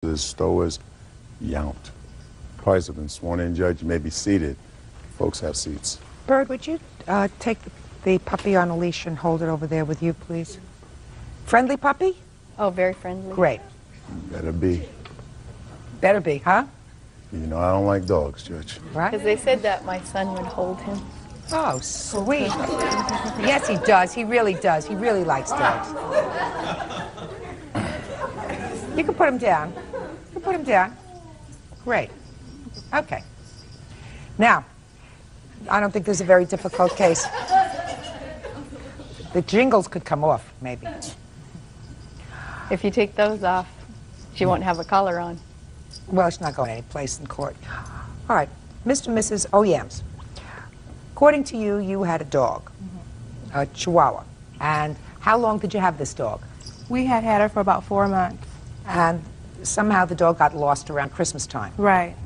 The Stowers Yount. Parties have been sworn in, Judge. You may be seated. Folks have seats. Bird, would you take the puppy on a leash and hold it over there with you, please? Friendly puppy? Oh, very friendly. Great. Better be. Better be, huh? You know I don't like dogs, Judge. Right? Because they said that my son would hold him. Oh, sweet. Yes, he does. He really does. He really likes dogs. You can put him down. You can put him down. Great. Okay. Now, I don't think this is a very difficult case. The jingles could come off, maybe. If you take those off, she won't have a collar on. Well, she's not going any place in court. All right. Mr. and Mrs. Oyams, according to you, you had a dog, a Chihuahua. And how long did you have this dog? We had her for about 4 months. And somehow the dog got lost around Christmas time. Right.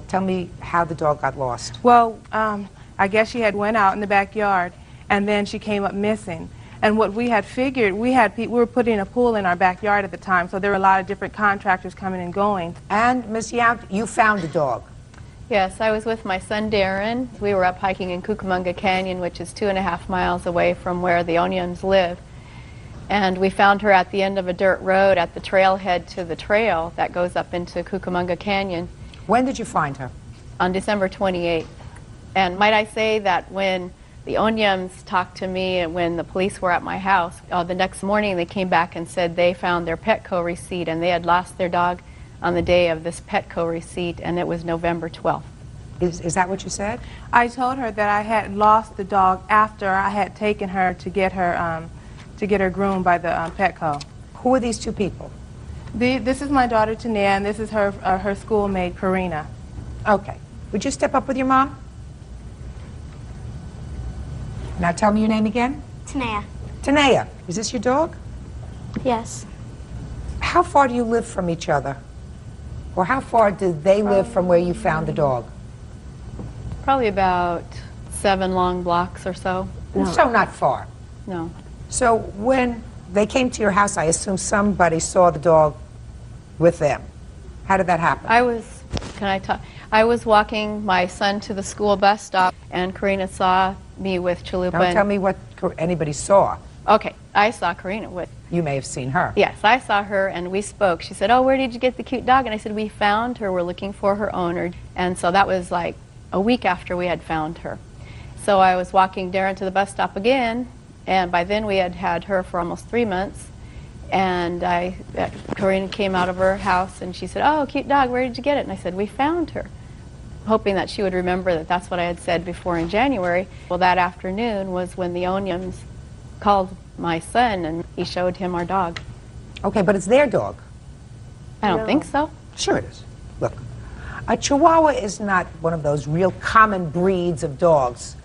Tell me how the dog got lost. Well, I guess she had went out in the backyard, and then she came up missing. And what we had figured, we were putting a pool in our backyard at the time, so there were a lot of different contractors coming and going. And, Miss Yount, you found the dog. Yes, I was with my son Darren. We were up hiking in Cucamonga Canyon, which is 2.5 miles away from where the Onions live. And we found her at the end of a dirt road at the trailhead to the trail that goes up into Cucamonga Canyon. When did you find her? On December 28th. And might I say that when the Onions talked to me and when the police were at my house, the next morning they came back and said they found their Petco receipt and they had lost their dog on the day of this Petco receipt, and it was November 12th. Is that what you said? I told her that I had lost the dog after I had taken her to get her groomed by the Petco. Who are these two people? This is my daughter Tania, and this is her schoolmate Karina. Okay. Would you step up with your mom? Now tell me your name again. Tanea. Tanea. Is this your dog? Yes. How far do you live from each other? Or how far did they live from where you found the dog? Probably about 7 long blocks or so. So not far. No. So when they came to your house, I assume somebody saw the dog with them. How did that happen? I was walking my son to the school bus stop, and Karina saw me with Chalupa. Don't tell me what anybody saw. Okay, I saw Karina with. You may have seen her. Yes, I saw her, and we spoke. She said, "Oh, where did you get the cute dog?" And I said, "We found her. We're looking for her owner." And so that was like a week after we had found her. So I was walking Darren to the bus stop again, and by then we had had her for almost 3 months. And Karina came out of her house, and she said, "Oh, cute dog, where did you get it?" And I said, "We found her," hoping that she would remember that that's what I had said before in January. Well, that afternoon was when the Onions called my son, and he showed him our dog. Okay, but it's their dog. I don't think so. Sure it is. Look, a Chihuahua is not one of those real common breeds of dogs.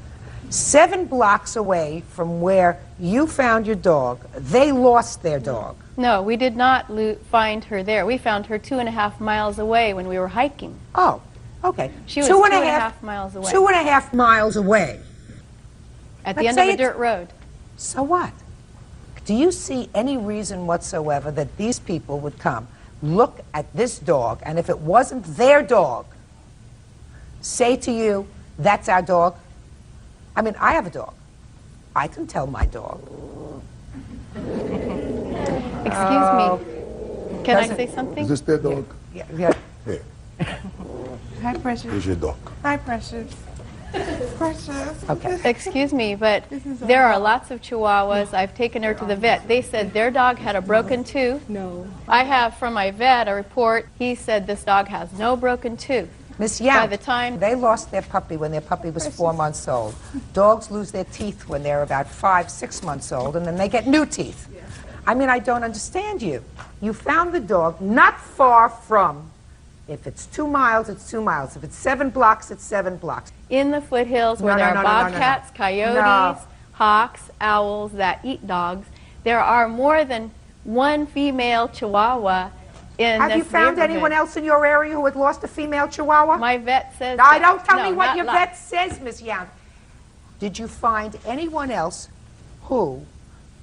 7 blocks away from where you found your dog, they lost their dog. No, we did not find her there. We found her 2.5 miles away when we were hiking. Oh, okay. She was 2.5 miles away. 2.5 miles away. At the end of a dirt road. So what? Do you see any reason whatsoever that these people would come, look at this dog, and if it wasn't their dog, say to you, "That's our dog"? I mean, I have a dog. I can tell my dog. Excuse me. Can I say something? Is this their dog? Yeah. Here. Hi, Precious. Here's your dog. Hi, Precious. Precious. Okay. Excuse me, but there are lots of Chihuahuas. I've taken her to the vet. They said their dog had a broken tooth. No. I have from my vet a report. He said this dog has no broken tooth. Miss Yount, By the time they lost their puppy when their puppy was 4 months old. Dogs lose their teeth when they're about 5, 6 months old, and then they get new teeth. I mean, I don't understand you. You found the dog not far from, if it's 2 miles, it's 2 miles. If it's 7 blocks, it's 7 blocks. in the foothills where there are bobcats, coyotes, hawks, owls that eat dogs, there are more than one female Chihuahua in Have you this found neighborhood. anyone else in your area who had lost a female Chihuahua? My vet says Now, that. don't tell No, me what not your lot. vet says, Miss Yount. Did you find anyone else who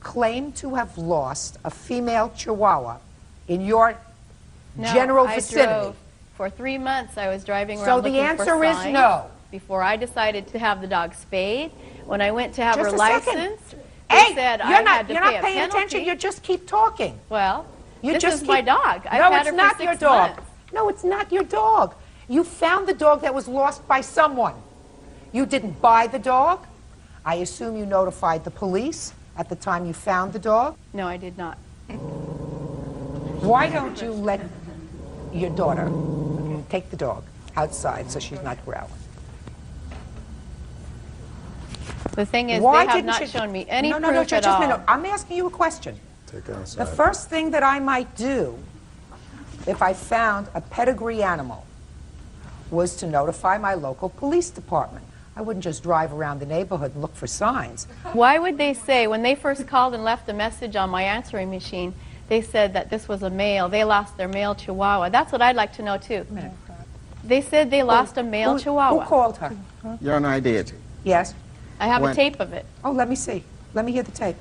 claimed to have lost a female Chihuahua in your No, general I vicinity? drove for 3 months. I was driving So around the looking for answer is signs no. before I decided to have the dog spayed. When I went to have Just her a second. license, Hey, they said I you're not, had to you're pay not a paying penalty. attention. You just keep talking. Well, You this just is my keep- dog. I've No, had it's her for not 6 your dog. months. No, it's not your dog. You found the dog that was lost by someone. You didn't buy the dog. I assume you notified the police at the time you found the dog. No, I did not. Why don't you let your daughter take the dog outside so she's not growling? The thing is, Why they have didn't not you- shown me any no, proof just at a all. minute. I'm asking you a question. Take it outside. The first thing that I might do if I found a pedigree animal was to notify my local police department. I wouldn't just drive around the neighborhood and look for signs. Why would they say, when they first called and left a message on my answering machine, they said that this was a male, they lost their male Chihuahua? That's what I'd like to know, too. They said they lost a male Chihuahua. Who called her? Your Honor, I did. Yes? I have a When- tape of it. Oh, let me see. Let me hear the tape.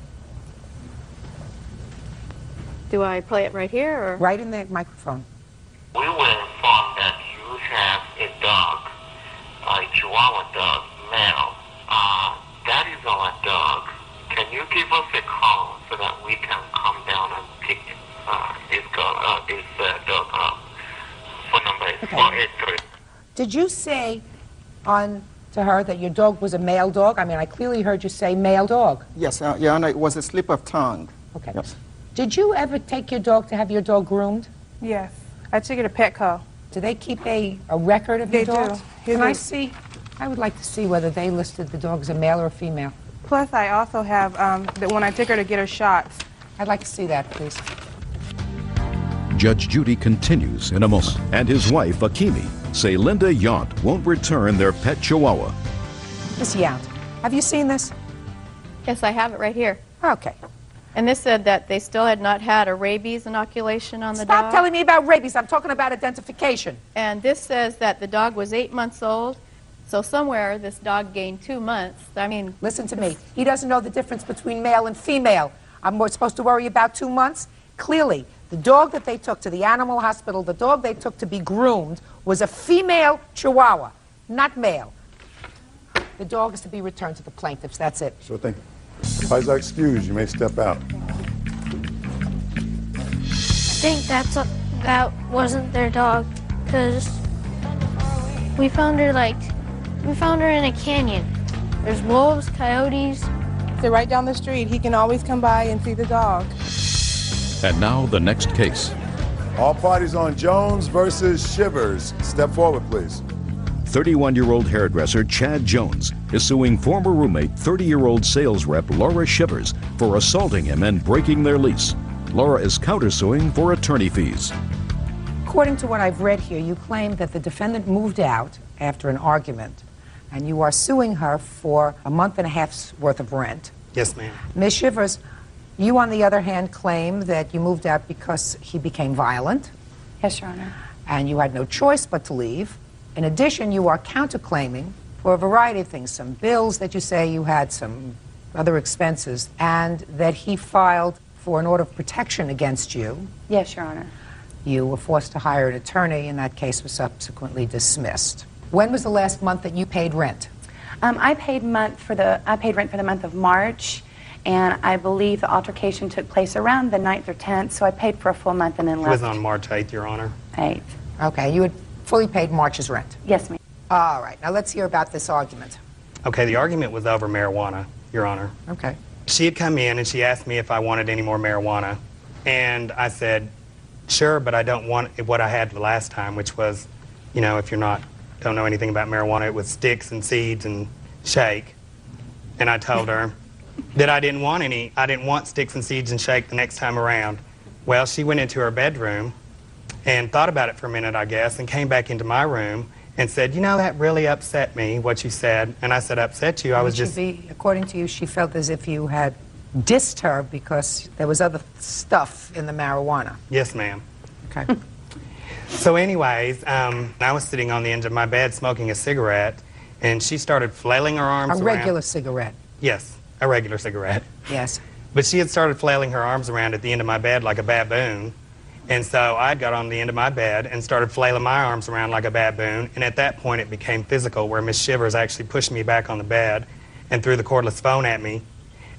Do I play it right here, or? Right in the microphone. We were informed that you have a dog, a Chihuahua dog, male. That is our dog. Can you give us a call so that we can come down and pick this dog up? Phone number is 483. Did you say to her that your dog was a male dog? I mean, I clearly heard you say male dog. Yes, Your Honor, it was a slip of tongue. Okay. Yes. Did you ever take your dog to have your dog groomed? Yes. I took it to Petco. Do they keep a record of your They dogs? do. Can I see? I would like to see whether they listed the dog as a male or a female. Plus, I also have, that when I took her to get her shots, I'd like to see that, please. Judge Judy continues in a moment, and his wife, Akimi, say Linda Yount won't return their pet Chihuahua. Miss Yount, have you seen this? Yes, I have it right here. Okay. And this said that they still had not had a rabies inoculation on the Stop dog. telling me about rabies. I'm talking about identification. And this says that the dog was 8 months old. So somewhere this dog gained 2 months. I mean, Listen to me. He doesn't know the difference between male and female. We're supposed to worry about 2 months? Clearly, the dog that they took to the animal hospital, the dog they took to be groomed, was a female Chihuahua, not male. The dog is to be returned to the plaintiffs. That's it. Sure thing. Please excuse. You may step out. I think that wasn't their dog, because we found her in a canyon. There's wolves, coyotes. they're right down the street. He can always come by and see the dog. And now the next case. All parties on Jones versus Shivers. Step forward, please. 31-year-old hairdresser Chad Jones is suing former roommate 30-year-old sales rep Laura Shivers for assaulting him and breaking their lease. Laura is countersuing for attorney fees. According to what I've read here, you claim that the defendant moved out after an argument, and you are suing her for a month and a half's worth of rent. Yes, ma'am. Ms. Shivers, you, on the other hand, claim that you moved out because he became violent, Yes, Your Honor. and you had no choice but to leave. In addition, you are counterclaiming for a variety of things, some bills that you say you had, some other expenses, and that he filed for an order of protection against you. Yes, Your Honor. You were forced to hire an attorney, and that case was subsequently dismissed. When was the last month that you paid rent? I paid rent for the month of March, and I believe the altercation took place around the 9th or 10th, so I paid for a full month and then It left. was on March 8th, Your Honor. 8th. Okay, you had fully paid March's rent. Yes, ma'am. All right, now let's hear about this argument. Okay, the argument was over marijuana, Your Honor. Okay. She had come in and she asked me if I wanted any more marijuana. And I said, sure, but I don't want what I had the last time, which was, you know, if you're don't know anything about marijuana, it was sticks and seeds and shake. And I told her that I didn't want sticks and seeds and shake the next time around. Well, she went into her bedroom and thought about it for a minute, I guess, and came back into my room and said, you know, that really upset me, what you said. And I said, upset you? I was just... According to you, she felt as if you had dissed her because there was other stuff in the marijuana. Yes, ma'am. Okay. So anyways, I was sitting on the edge of my bed smoking a cigarette, and she started flailing her arms A around. regular cigarette. Yes, a regular cigarette. Yes. But she had started flailing her arms around at the end of my bed like a baboon, And so I got on the end of my bed and started flailing my arms around like a baboon. And at that point, it became physical, where Miss Shivers actually pushed me back on the bed and threw the cordless phone at me.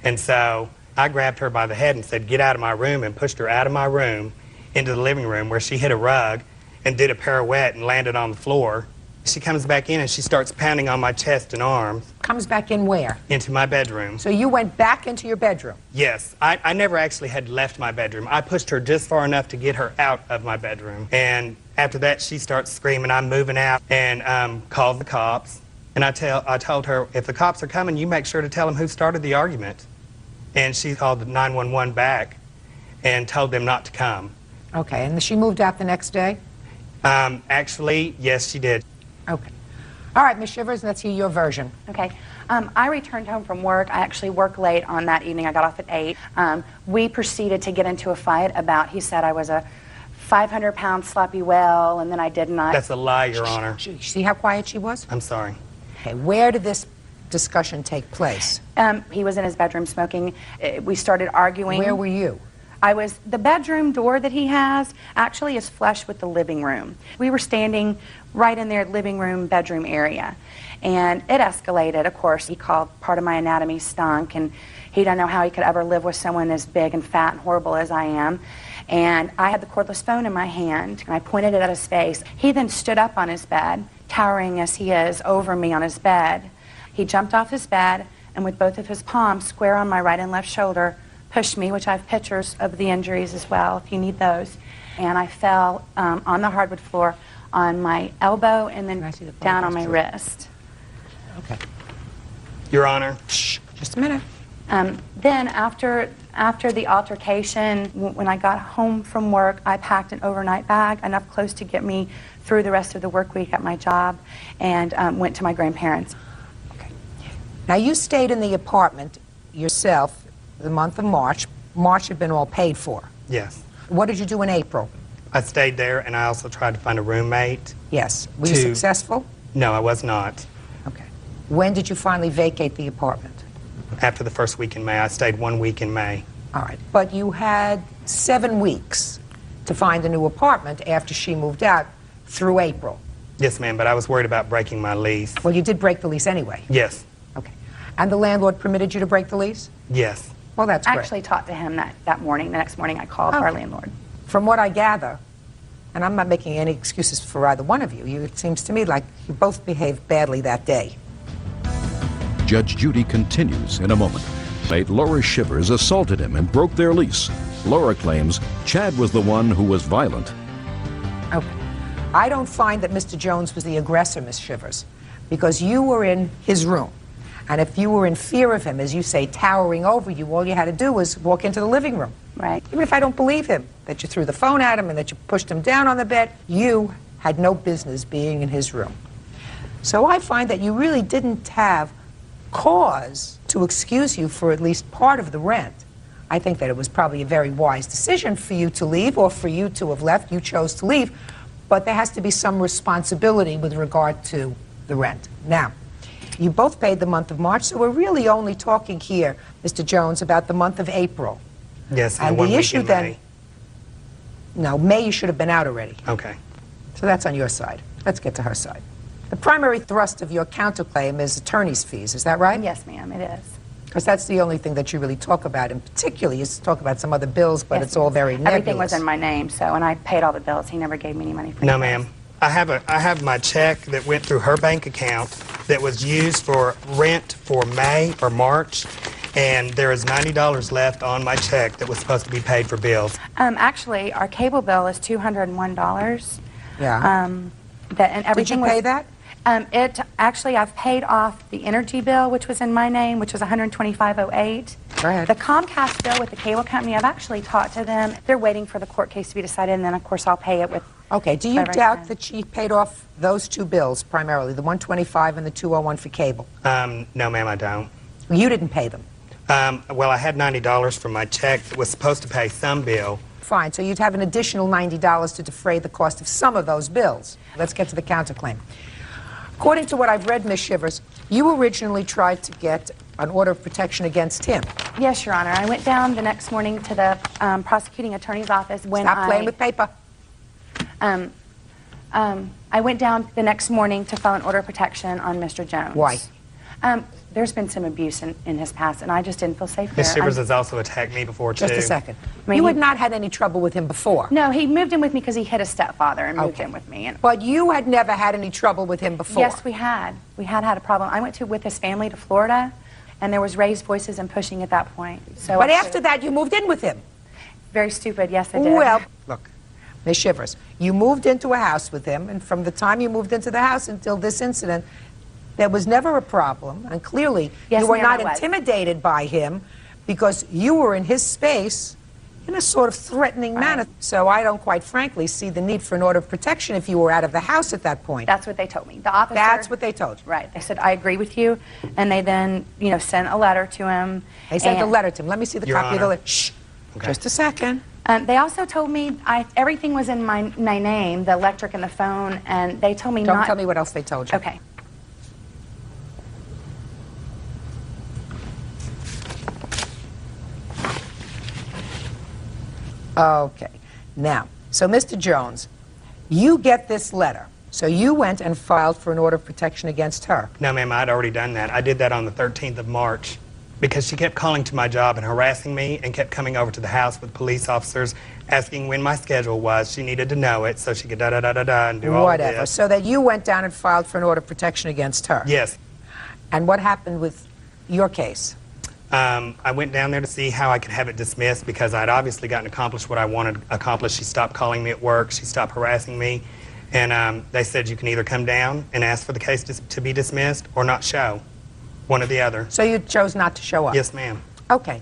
And so I grabbed her by the head and said, "Get out of my room," and pushed her out of my room into the living room, where she hit a rug and did a pirouette and landed on the floor. She comes back in and she starts pounding on my chest and arms. Comes back in where? Into my bedroom. So you went back into your bedroom? Yes. I never actually had left my bedroom. I pushed her just far enough to get her out of my bedroom. And after that, she starts screaming, "I'm moving out," and called the cops. And I told her, "If the cops are coming, you make sure to tell them who started the argument." And she called the 911 back and told them not to come. Okay, and she moved out the next day? Actually, yes, she did. Okay. All right, Ms. Shivers, let's hear your version. Okay. I returned home from work. I actually worked late on that evening. I got off at 8. We proceeded to get into a fight about, he said I was a 500-pound sloppy well, and then I did not. That's a lie, Your Honor. See how quiet she was? I'm sorry. Okay, where did this discussion take place? He was in his bedroom smoking. We started arguing. Where were you? The bedroom door that he has actually is flush with the living room. We were standing right in their living room, bedroom area. And it escalated, of course. He called part of my anatomy stunk, and he didn't know how he could ever live with someone as big and fat and horrible as I am. And I had the cordless phone in my hand, and I pointed it at his face. He then stood up on his bed, towering as he is over me on his bed. He jumped off his bed, and with both of his palms square on my right and left shoulder, pushed me, which I have pictures of the injuries as well, if you need those. And I fell on the hardwood floor on my elbow and then down on my wrist. Okay. Your Honor. Shh, just a minute. Then after the altercation, when I got home from work, I packed an overnight bag, enough clothes to get me through the rest of the work week at my job, and went to my grandparents. Okay. Now, you stayed in the apartment yourself the month of March. March had been all paid for. Yes. What did you do in April? I stayed there, and I also tried to find a roommate. Yes. Were you successful? No, I was not. Okay. When did you finally vacate the apartment? After the first week in May. I stayed 1 week in May. All right. But you had 7 weeks to find a new apartment after she moved out through April. Yes, ma'am, but I was worried about breaking my lease. Well, you did break the lease anyway. Yes. Okay. And the landlord permitted you to break the lease? Yes. Well, that's I great. actually talked to him that morning. The next morning I called our landlord. From what I gather, and I'm not making any excuses for either one of you, it seems to me like you both behaved badly that day. Judge Judy continues in a moment. Mate Laura Shivers assaulted him and broke their lease. Laura claims Chad was the one who was violent. Okay. I don't find that Mr. Jones was the aggressor, Miss Shivers, because you were in his room. And if you were in fear of him, as you say, towering over you, all you had to do was walk into the living room. Right. Even if I don't believe him, that you threw the phone at him and that you pushed him down on the bed, you had no business being in his room. So I find that you really didn't have cause to excuse you for at least part of the rent. I think that it was probably a very wise decision for you to leave, or for you to have left. You chose to leave, but there has to be some responsibility with regard to the rent. Now, you both paid the month of March, so we're really only talking here, Mr. Jones, about the month of April. Yes, and one the week issue in then, May. no, May you should have been out already. Okay. So that's on your side. Let's get to her side. The primary thrust of your counterclaim is attorney's fees, is that right? Yes, ma'am, it is. Because that's the only thing that you really talk about, and particularly you talk about some other bills, but Yes, it's all very nebulous. Everything was in my name, so, and I paid all the bills. He never gave me any money for No, the ma'am. bills. I have my check that went through her bank account that was used for rent for May or March, and there is $90 left on my check that was supposed to be paid for bills. Actually, our cable bill is $201. Yeah. And everything Did you pay that? Actually, I've paid off the energy bill, which was in my name, which was $125.08. Go ahead. The Comcast bill with the cable company, I've actually talked to them. They're waiting for the court case to be decided, and then, of course, I'll pay it with... Okay, do you whatever I doubt can. that she paid off those two bills primarily, the 125 and the 201 for cable? No, ma'am, I don't. You didn't pay them. Well, I had $90 from my check that was supposed to pay some bill. Fine, so you'd have an additional $90 to defray the cost of some of those bills. Let's get to the counterclaim. According to what I've read, Ms. Shivers, You originally tried to get an order of protection against him. Yes, Your Honor. I went down the next morning to the prosecuting attorney's office when Stop playing with paper. I went down the next morning to file an order of protection on Mr. Jones. Why? There's been some abuse in his past, and I just didn't feel safe there. Ms. Shivers has also attacked me before, too. Just a second. I mean, You he- had not had any trouble with him before. No, he moved in with me because he hit his stepfather and moved Okay. in with me. And But you had never had any trouble with him before. yes, we had. We had a problem. I went with his family to Florida, and there was raised voices and pushing at that point. So But I after that, you moved in with him. very stupid. Yes, I did. Well, look, Ms. Shivers, you moved into a house with him, and from the time you moved into the house until this incident, there was never a problem, and clearly Yes, you were ma'am, not I was. intimidated by him because you were in his space in a sort of threatening manner. So I don't quite frankly see the need for an order of protection if you were out of the house at that point. That's what they told me. The officer. That's what they told you. Right. They said, I agree with you. And they then, sent a letter to him. They sent a and, letter to him. Let me see the Your copy of the Honor. letter. Shh. Okay. Just a second. They also told me everything was in my name, the electric and the phone, and they told me Don't not. tell me what else they told you. Okay. Okay. Now, so Mr. Jones, you get this letter. So you went and filed for an order of protection against her. No, ma'am, I'd already done that. I did that on the 13th of March because she kept calling to my job and harassing me and kept coming over to the house with police officers asking when my schedule was. She needed to know it so she could da-da-da-da-da and do all of Whatever. this. So that you went down and filed for an order of protection against her. Yes. And what happened with your case? I went down there to see how I could have it dismissed because I'd obviously gotten accomplished what I wanted accomplished. She stopped calling me at work. She stopped harassing me. And they said you can either come down and ask for the case to be dismissed or not show. One or the other. So you chose not to show up? Yes, ma'am. Okay.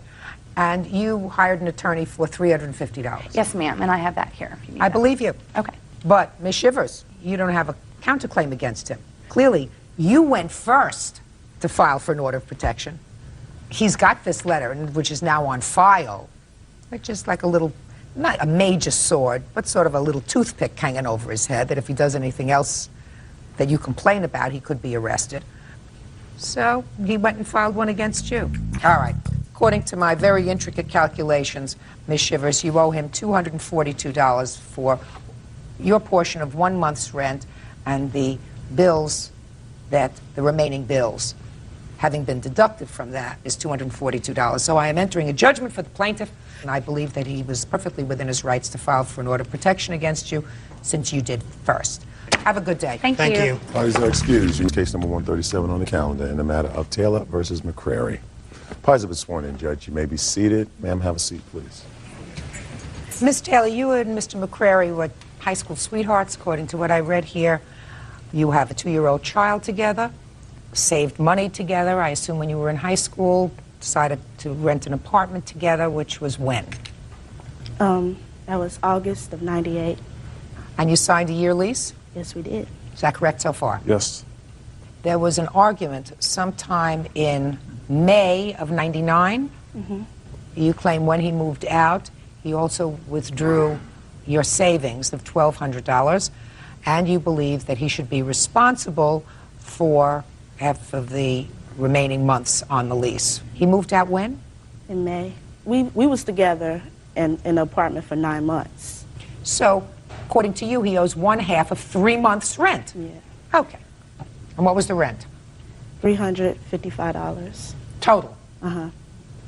And you hired an attorney for $350? Yes, ma'am. And I have that here if you need I that. believe you. Okay. But, Ms. Shivers, you don't have a counterclaim against him. Clearly, you went first to file for an order of protection. He's got this letter, which is now on file, which is like a little, not a major sword, but sort of a little toothpick hanging over his head, that if he does anything else that you complain about, he could be arrested. So he went and filed one against you. All right. According to my very intricate calculations, Ms. Shivers, you owe him $242 for your portion of 1 month's rent and the bills the remaining bills, having been deducted from that, is $242. So I am entering a judgment for the plaintiff, and I believe that he was perfectly within his rights to file for an order of protection against you since you did first. Have a good day. Thank Thank you. Parties are excused. Case number 137 on the calendar in the matter of Taylor versus McCrary. Parties have been sworn in, Judge. You may be seated. Ma'am, have a seat, please. Miss Taylor, you and Mr. McCrary were high school sweethearts, according to what I read here. You have a 2-year-old child together, saved money together. I assume when you were in high school, decided to rent an apartment together, which was when? That was August of '98. And you signed a year lease? Yes, we did. Is that correct so far? Yes. There was an argument sometime in May of '99. You claim when he moved out, he also withdrew your savings of $1,200, and you believe that he should be responsible for half of the remaining months on the lease. He moved out when? In May. We was together in an apartment for 9 months. So, according to you, he owes 1/2 of 3 months' rent. Yeah. Okay. And what was the rent? $355. Total. Uh-huh.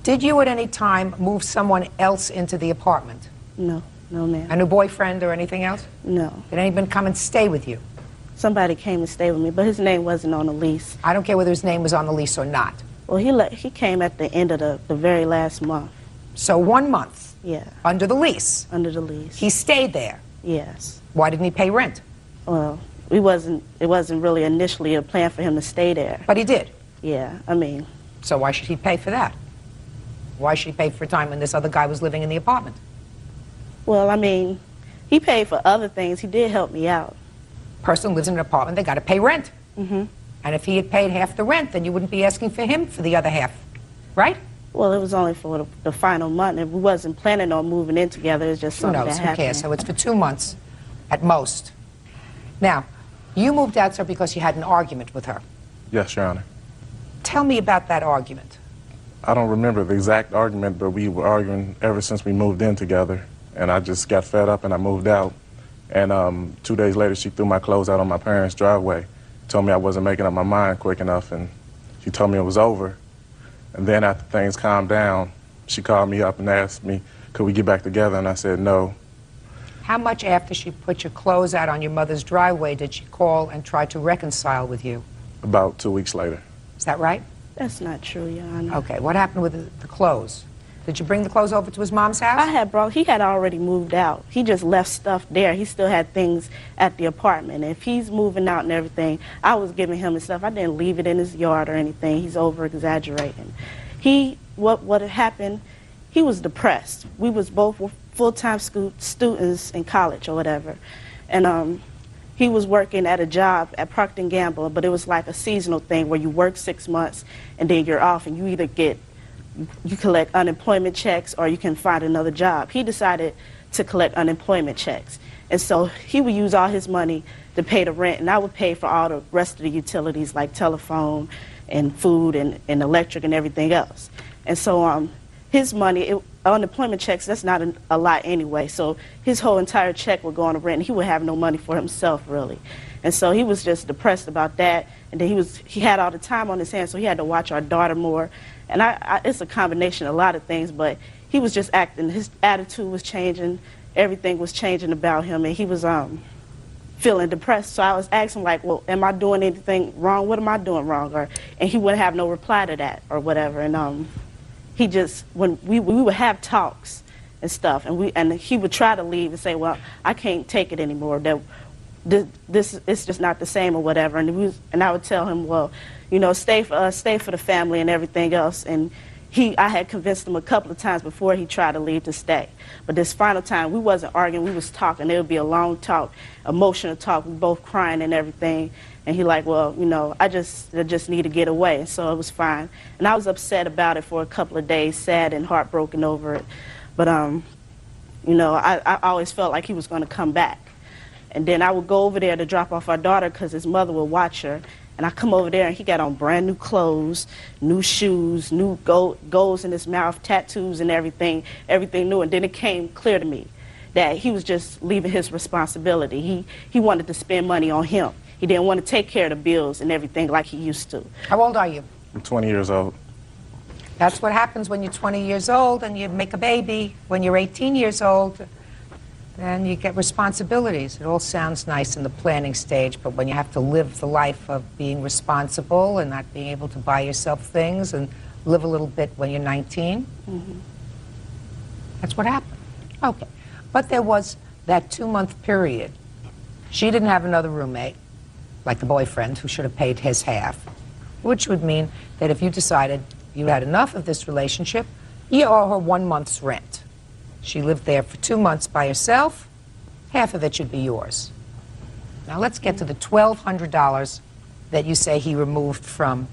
Did you at any time move someone else into the apartment? No, ma'am. A new boyfriend or anything else? No. Did anybody come and stay with you? Somebody came and stayed with me, but his name wasn't on the lease. I don't care whether his name was on the lease or not. Well, he came at the end of the very last month. So 1 month Yeah, under the lease. under the lease. He stayed there. Yes. Why didn't he pay rent? Well, it wasn't really initially a plan for him to stay there. But he did. Yeah, I mean, So why should he pay for that? Why should he pay for time when this other guy was living in the apartment? well, I mean, he paid for other things. He did help me out. Person lives in an apartment, they got to pay rent. Mm-hmm. And if he had paid half the rent, then you wouldn't be asking for him for the other half, right? Well, it was only for the final month, and we wasn't planning on moving in together. It's just Who something knows? that Who happened. cares? So it's for 2 months at most. Now, you moved out, sir, because you had an argument with her. Yes, Your Honor. Tell me about that argument. I don't remember the exact argument, but we were arguing ever since we moved in together. And I just got fed up and I moved out. And 2 days later, she threw my clothes out on my parents' driveway. Told me I wasn't making up my mind quick enough, and she told me it was over. And then after things calmed down, she called me up and asked me, could we get back together? And I said no. How much after she put your clothes out on your mother's driveway did she call and try to reconcile with you? About 2 weeks later. Is that right? That's not true, Your Honor. Okay, what happened with the clothes? Did you bring the clothes over to his mom's house? He had already moved out. He just left stuff there. He still had things at the apartment. If he's moving out and everything, I was giving him his stuff. I didn't leave it in his yard or anything. He's over-exaggerating. What had happened, he was depressed. We was both full-time students in college or whatever. And he was working at a job at Procter & Gamble, but it was like a seasonal thing where you work 6 months and then you're off, and you either you collect unemployment checks or you can find another job. He decided to collect unemployment checks. And so he would use all his money to pay the rent, and I would pay for all the rest of the utilities like telephone and food and electric and everything else. And so his money, unemployment checks, that's not a lot anyway. So his whole entire check would go on the rent, and he would have no money for himself, really. And so he was just depressed about that. And then he had all the time on his hands, so he had to watch our daughter more. And it's a combination of a lot of things, but he was just acting. His attitude was changing. Everything was changing about him, and he was feeling depressed. So I was asking, like, well, am I doing anything wrong? What am I doing wrong? And he wouldn't have no reply to that or whatever. And he just, when we would have talks and stuff, and he would try to leave and say, well, I can't take it anymore. This is just not the same or whatever. And I would tell him, well, you know, stay for us, stay for the family and everything else. And I had convinced him a couple of times before he tried to leave to stay. But this final time, we wasn't arguing, we was talking. It would be a long talk, emotional talk, we both crying and everything. And he like, well, you know, I just need to get away. And so it was fine. And I was upset about it for a couple of days, sad and heartbroken over it. But, you know, I always felt like he was going to come back. And then I would go over there to drop off our daughter because his mother would watch her. And I come over there, and he got on brand new clothes, new shoes, new golds in his mouth, tattoos and everything new. And then it came clear to me that he was just leaving his responsibility. He wanted to spend money on him. He didn't want to take care of the bills and everything like he used to. How old are you? I'm 20 years old. That's what happens when you're 20 years old and you make a baby. When you're 18 years old, then you get responsibilities. It all sounds nice in the planning stage, but when you have to live the life of being responsible and not being able to buy yourself things and live a little bit when you're 19, that's what happened. Okay. But there was that 2-month period. She didn't have another roommate, like the boyfriend, who should have paid his half, which would mean that if you decided you had enough of this relationship, you owe her 1 month's rent. She lived there for 2 months by herself. Half of it should be yours. Now let's get to the $1,200 that you say he removed from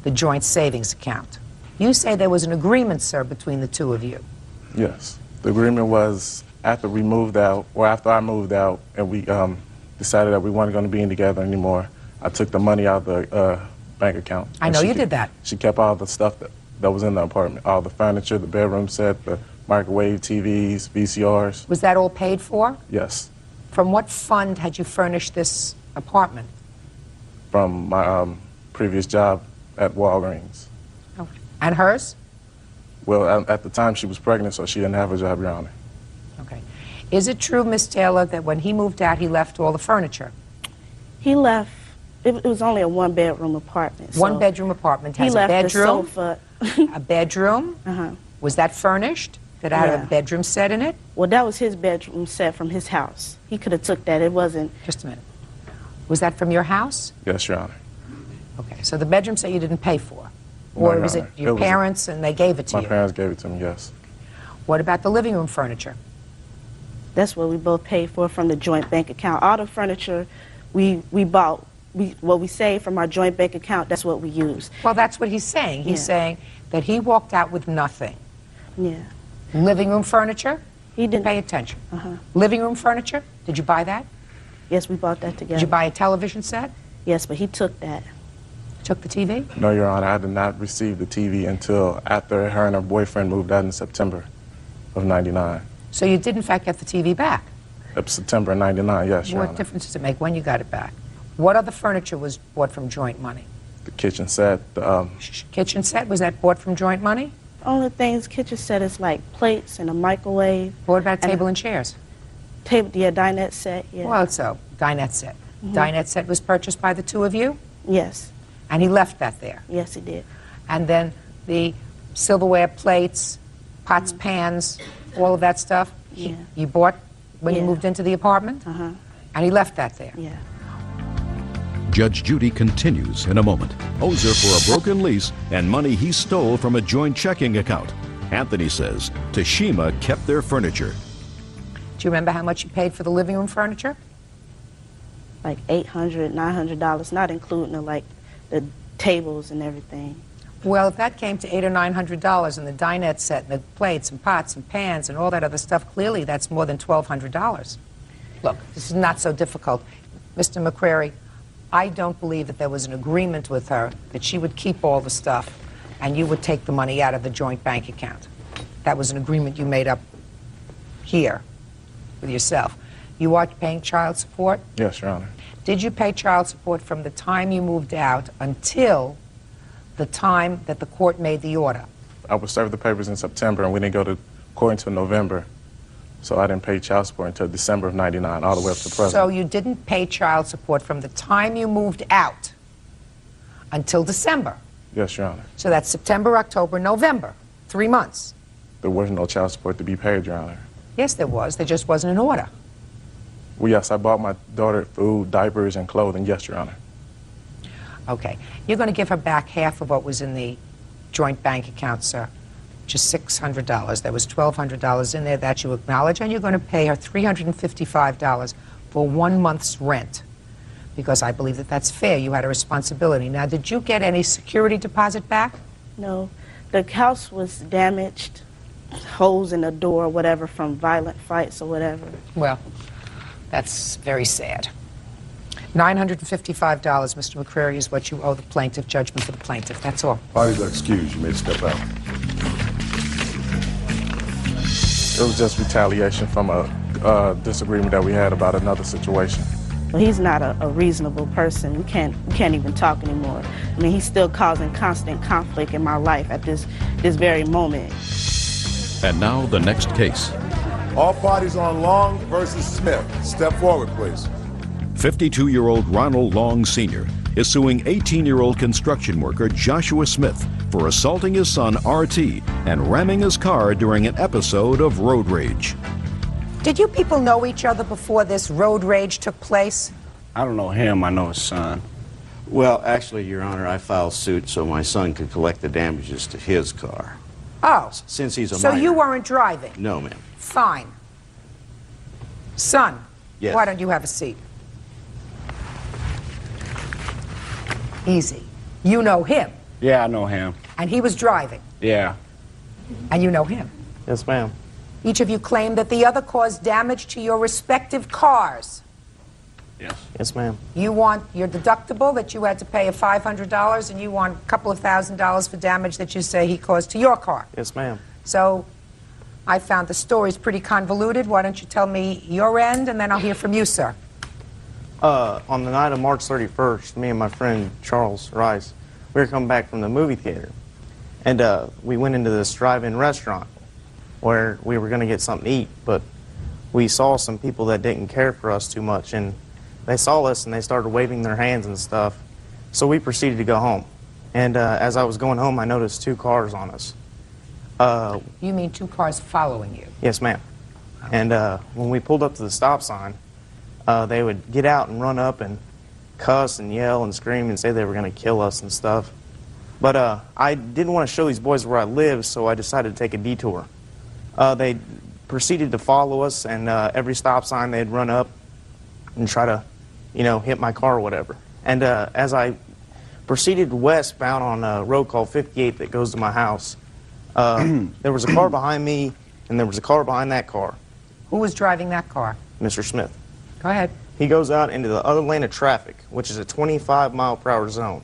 the joint savings account. You say there was an agreement, sir, between the two of you. Yes. The agreement was after we moved out, or after I moved out, and we decided that we weren't going to be in together anymore, I took the money out of the bank account. I know you did that. She kept all the stuff that was in the apartment, all the furniture, the bedroom set, the microwave, TVs, VCRs. Was that all paid for? Yes. From what fund had you furnished this apartment? From my previous job at Walgreens. Oh. And hers? Well, at the time she was pregnant, so she didn't have a job, Your Honor. Okay. Is it true, Miss Taylor, that when he moved out, he left all the furniture? He left. It was only a one-bedroom apartment. So one-bedroom apartment has he left a bedroom. The sofa. A bedroom. Was that furnished? Did it have a bedroom set in it? Well, that was his bedroom set from his house. He could have took that. It wasn't. Just a minute. Was that from your house? Yes, Your Honor. Okay, so the bedroom set you didn't pay for? Or No, was Your it Honor. your parents and they gave it to you? My parents gave it to me, yes. What about the living room furniture? That's what we both paid for from the joint bank account. All the furniture we bought, what we saved from our joint bank account, that's what we used. Well, that's what he's saying. He's saying that he walked out with nothing. Yeah. Living room furniture? He didn't. Pay attention. Living room furniture? Did you buy that? Yes, we bought that together. Did you buy a television set? Yes, but he took that. Took the TV? No, Your Honor, I did not receive the TV until after her and her boyfriend moved out in September of 99. So you did, in fact, get the TV back? September of 99, yes, Your What Honor. difference does it make when you got it back? What other furniture was bought from joint money? The kitchen set, the, Kitchen set, was that bought from joint money? Only things kitchen set is like plates and a microwave. What about table and chairs? Table, yeah, dinette set, yeah. Well, so, dinette set. Dinette set was purchased by the two of you? Yes, And he left that there? yes, he did. And then the silverware plates, pots, pans, all of that stuff? Yeah. You bought when you Yeah. moved into the apartment? Uh-huh, And he left that there? yeah. Judge Judy continues in a moment. Owes her for a broken lease and money he stole from a joint checking account. Anthony says Tashima kept their furniture. Do you remember how much you paid for the living room furniture? Like $800, $900, not including the tables and everything. Well, if that came to $800 or $900 and the dinette set and the plates and pots and pans and all that other stuff, clearly that's more than $1,200. Look, this is not so difficult. Mr. McCrary, I don't believe that there was an agreement with her that she would keep all the stuff and you would take the money out of the joint bank account. That was an agreement you made up here with yourself. You are paying child support? yes, Your Honor. Did you pay child support from the time you moved out until the time that the court made the order? I was served the papers in September, and we didn't go to court until November. So I didn't pay child support until December of 99, all the way up to present. So you didn't pay child support from the time you moved out until December. Yes, Your Honor. So that's September, October, November, 3 months. There was no child support to be paid, Your Honor. Yes, there was. There just wasn't an order. Well, yes, I bought my daughter food, diapers, and clothing. Yes, Your Honor. Okay. You're going to give her back half of what was in the joint bank account, sir. Just $600. There was $1,200 in there that you acknowledge, and you're going to pay her $355 for 1 month's rent, because I believe that that's fair. You had a responsibility. Now, did you get any security deposit back? No, the house was damaged, holes in the door, whatever, from violent fights or whatever. Well, that's very sad. $955, Mr. McCrary, is what you owe the plaintiff, judgment for the plaintiff. That's all. Parties are excused. You may step out. It was just retaliation from a disagreement that we had about another situation. But he's not a reasonable person. We can't even talk anymore. I mean, he's still causing constant conflict in my life at this very moment. And now the next case. All parties on Long versus Smith. Step forward, please. 52-year-old Ronald Long Sr. is suing 18-year-old construction worker Joshua Smith for assaulting his son RT and ramming his car during an episode of road rage. Did you people know each other before this road rage took place? I don't know him, I know his son. Well, actually, Your Honor, I filed suit so my son could collect the damages to his car. Oh. Since he's a So minor. you weren't driving? No, ma'am. Fine. Son, Yes. why don't you have a seat? Easy. You know him, Yeah, I know him. and he was driving, Yeah. and you know him. Yes, ma'am. Each of you claimed that the other caused damage to your respective cars. Yes. Yes, ma'am. You want your deductible that you had to pay of $500, and you want a couple of $1,000s for damage that you say he caused to your car. Yes, ma'am. So I found the story's pretty convoluted. Why don't you tell me your end, and then I'll hear from you, sir. On the night of March 31st, me and my friend Charles Rice, we were coming back from the movie theater. And we went into this drive-in restaurant where we were going to get something to eat, but we saw some people that didn't care for us too much, and they saw us and they started waving their hands and stuff. So we proceeded to go home. And as I was going home, I noticed 2 cars on us. You mean 2 cars following you? Yes, ma'am. And when we pulled up to the stop sign, they would get out and run up and cuss and yell and scream and say they were going to kill us and stuff. But I didn't want to show these boys where I live, so I decided to take a detour. They proceeded to follow us, and every stop sign they'd run up and try to, you know, hit my car or whatever. And as I proceeded westbound on a road called 58 that goes to my house, there was a car behind me, and there was a car behind that car. Who was driving that car? Mr. Smith. Go ahead. He goes out into the other lane of traffic, which is a 25-mile-per-hour zone.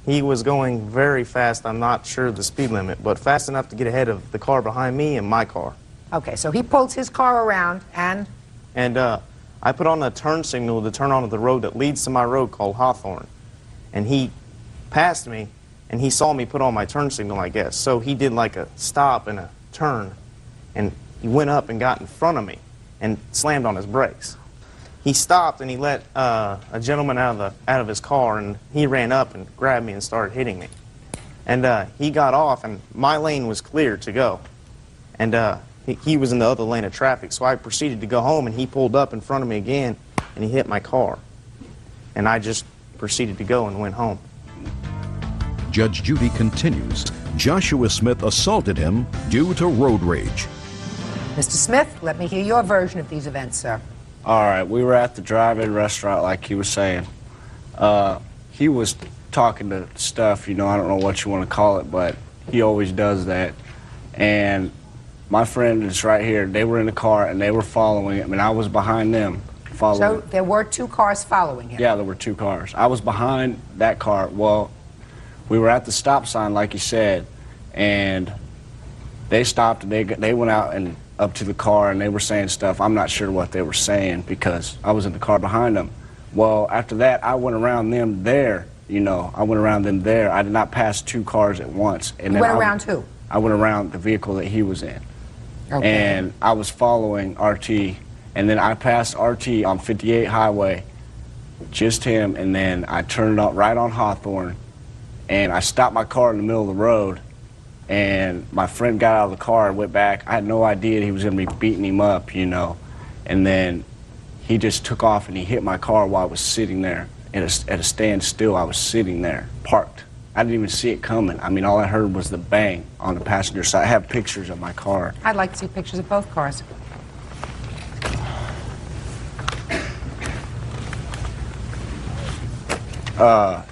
He was going very fast. I'm not sure the speed limit, but fast enough to get ahead of the car behind me and my car. Okay, so he pulls his car around and? And I put on a turn signal to turn onto the road that leads to my road called Hawthorne. And he passed me, and he saw me put on my turn signal, I guess. So he did like a stop and a turn, and he went up and got in front of me and slammed on his brakes. He stopped and he let a gentleman out of his car, and he ran up and grabbed me and started hitting me. And he got off, and my lane was clear to go. And he was in the other lane of traffic, so I proceeded to go home, and he pulled up in front of me again, and he hit my car. And I just proceeded to go and went home. Judge Judy continues. Joshua Smith assaulted him due to road rage. Mr. Smith, let me hear your version of these events, sir. All right, we were at the drive-in restaurant like he was saying. He was talking to stuff, you know, I don't know what you want to call it, but he always does that. And my friend is right here. They were in the car and they were following him, and I was behind them following. So there were 2 cars following him? Yeah, there were 2 cars. I was behind that car. Well, we were at the stop sign, like you said, and they stopped and they went out and up to the car, and they were saying stuff. I'm not sure what they were saying because I was in the car behind them. Well, after that, I went around them there, you know. I went around them there. I did not pass 2 cars at once. And you then went around who? I went around the vehicle that he was in. Okay. And I was following RT, and then I passed RT on 58 Highway, just him, and then I turned up right on Hawthorne, and I stopped my car in the middle of the road, and my friend got out of the car and went back. I had no idea he was going to be beating him up, you know. And then he just took off and he hit my car while I was sitting there at a standstill. I was sitting there, parked. I didn't even see it coming. I mean, all I heard was the bang on the passenger side. I have pictures of my car. I'd like to see pictures of both cars.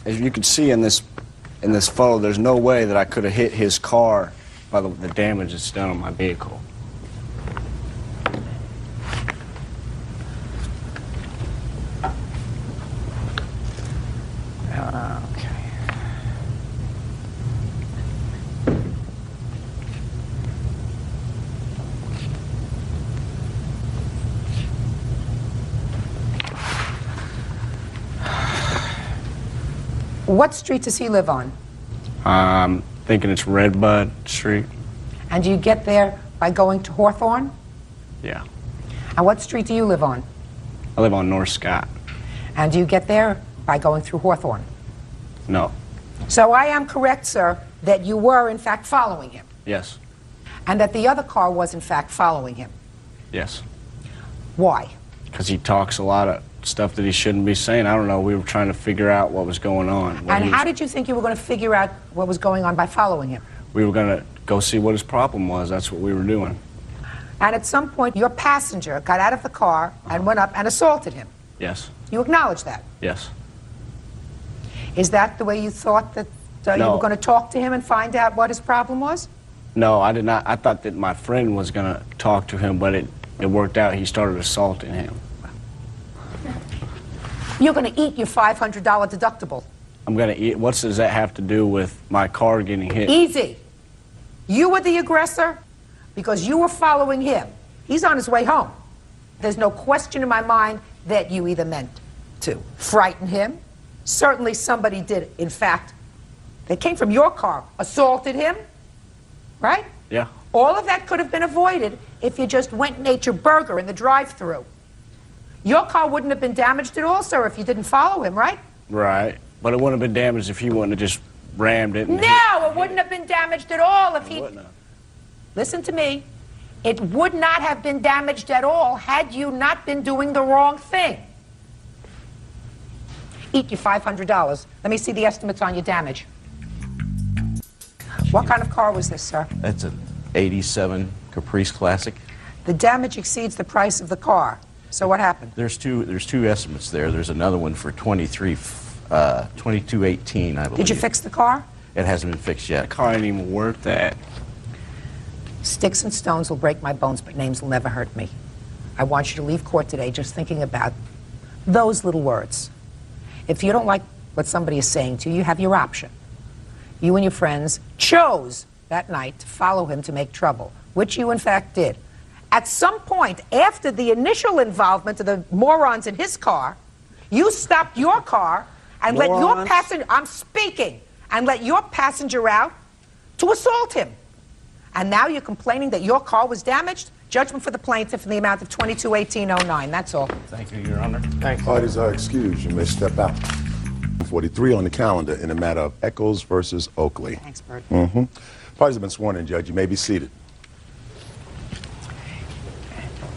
As you can see in this photo, there's no way that I could have hit his car by the damage that's done on my vehicle. Okay. What street does he live on? I'm thinking it's Redbud Street. And do you get there by going to Hawthorne? Yeah. And what street do you live on? I live on North Scott. And do you get there by going through Hawthorne? No. So I am correct, sir, that you were in fact following him, Yes. and that the other car was in fact following him. Yes. Why? Because he talks a lot of stuff that he shouldn't be saying. I don't know. We were trying to figure out what was going on. And how did you think you were going to figure out what was going on by following him? We were going to go see what his problem was. That's what we were doing. And at some point, your passenger got out of the car and went up and assaulted him. Yes. You acknowledge that? Yes. Is that the way you thought that you No. were going to talk to him and find out what his problem was? No, I did not. I thought that my friend was going to talk to him, but it worked out. He started assaulting him. You're going to eat your $500 deductible. I'm going to eat. What does that have to do with my car getting hit? Easy. You were the aggressor because you were following him. He's on his way home. There's no question in my mind that you either meant to frighten him. Certainly somebody did, in fact, they came from your car, assaulted him, right? Yeah. All of that could have been avoided if you just went and ate your burger in the drive-thru. Your car wouldn't have been damaged at all, sir, if you didn't follow him, right? Right. But it wouldn't have been damaged if he wouldn't have just rammed it. And No, it wouldn't have been damaged at all if he... wouldn't have. Listen to me. It would not have been damaged at all had you not been doing the wrong thing. Eat your $500. Let me see the estimates on your damage. What kind of car was this, sir? That's an 87 Caprice Classic. The damage exceeds the price of the car. So what happened? There's two estimates there. There's another one for 2218, I believe. Did you fix the car? It hasn't been fixed yet. The car ain't even worth that. Sticks and stones will break my bones, but names will never hurt me. I want you to leave court today just thinking about those little words. If you don't like what somebody is saying to you, you have your option. you and your friends chose that night to follow him to make trouble, which you in fact did. At some point, after the initial involvement of the morons in his car, you stopped your car and let your passenger, I'm speaking, and let your passenger out to assault him. And now you're complaining that your car was damaged? Judgment for the plaintiff in the amount of $22,1809. That's all. Thank you, Your Honor. Thanks. Parties are excused. You may step out. 43 on the calendar in the matter of Eccles versus Oakley. Thanks, Bert. Parties have been sworn in, Judge. You may be seated.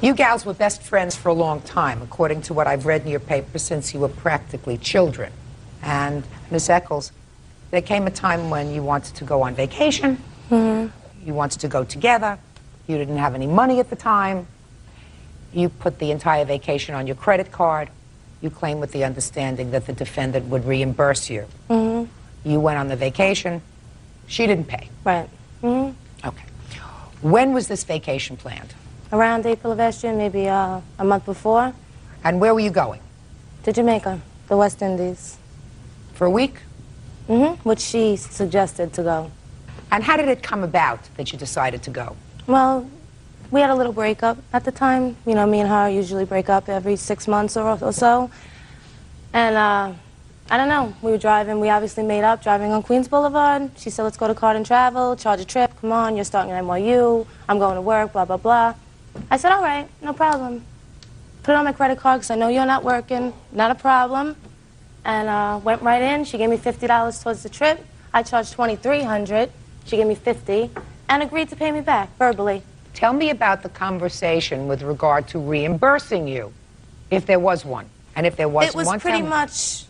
You gals were best friends for a long time, according to what I've read in your paper, since you were practically children. And, Miss Eccles, there came a time when you wanted to go on vacation. You wanted to go together. You didn't have any money at the time. You put the entire vacation on your credit card. You claimed with the understanding that the defendant would reimburse you. You went on the vacation. She didn't pay. Right. Okay. When was this vacation planned? Around April of last year, maybe a month before. And where were you going? To Jamaica, the West Indies. For a week? Which she suggested to go. And how did it come about that you decided to go? Well, we had a little breakup at the time. You know, me and her usually break up every 6 months or so. And I don't know, we were driving, we obviously made up driving on Queens Boulevard. She said, let's go to Card and Travel, charge a trip, come on, you're starting an NYU, I'm going to work, blah, blah, blah. I said, all right, no problem. Put it on my credit card because I know you're not working, not a problem. And went right in, she gave me $50 towards the trip. I charged $2,300, she gave me $50, and agreed to pay me back, verbally. Tell me about the conversation with regard to reimbursing you, if there was one. And if there wasn't one, it was pretty much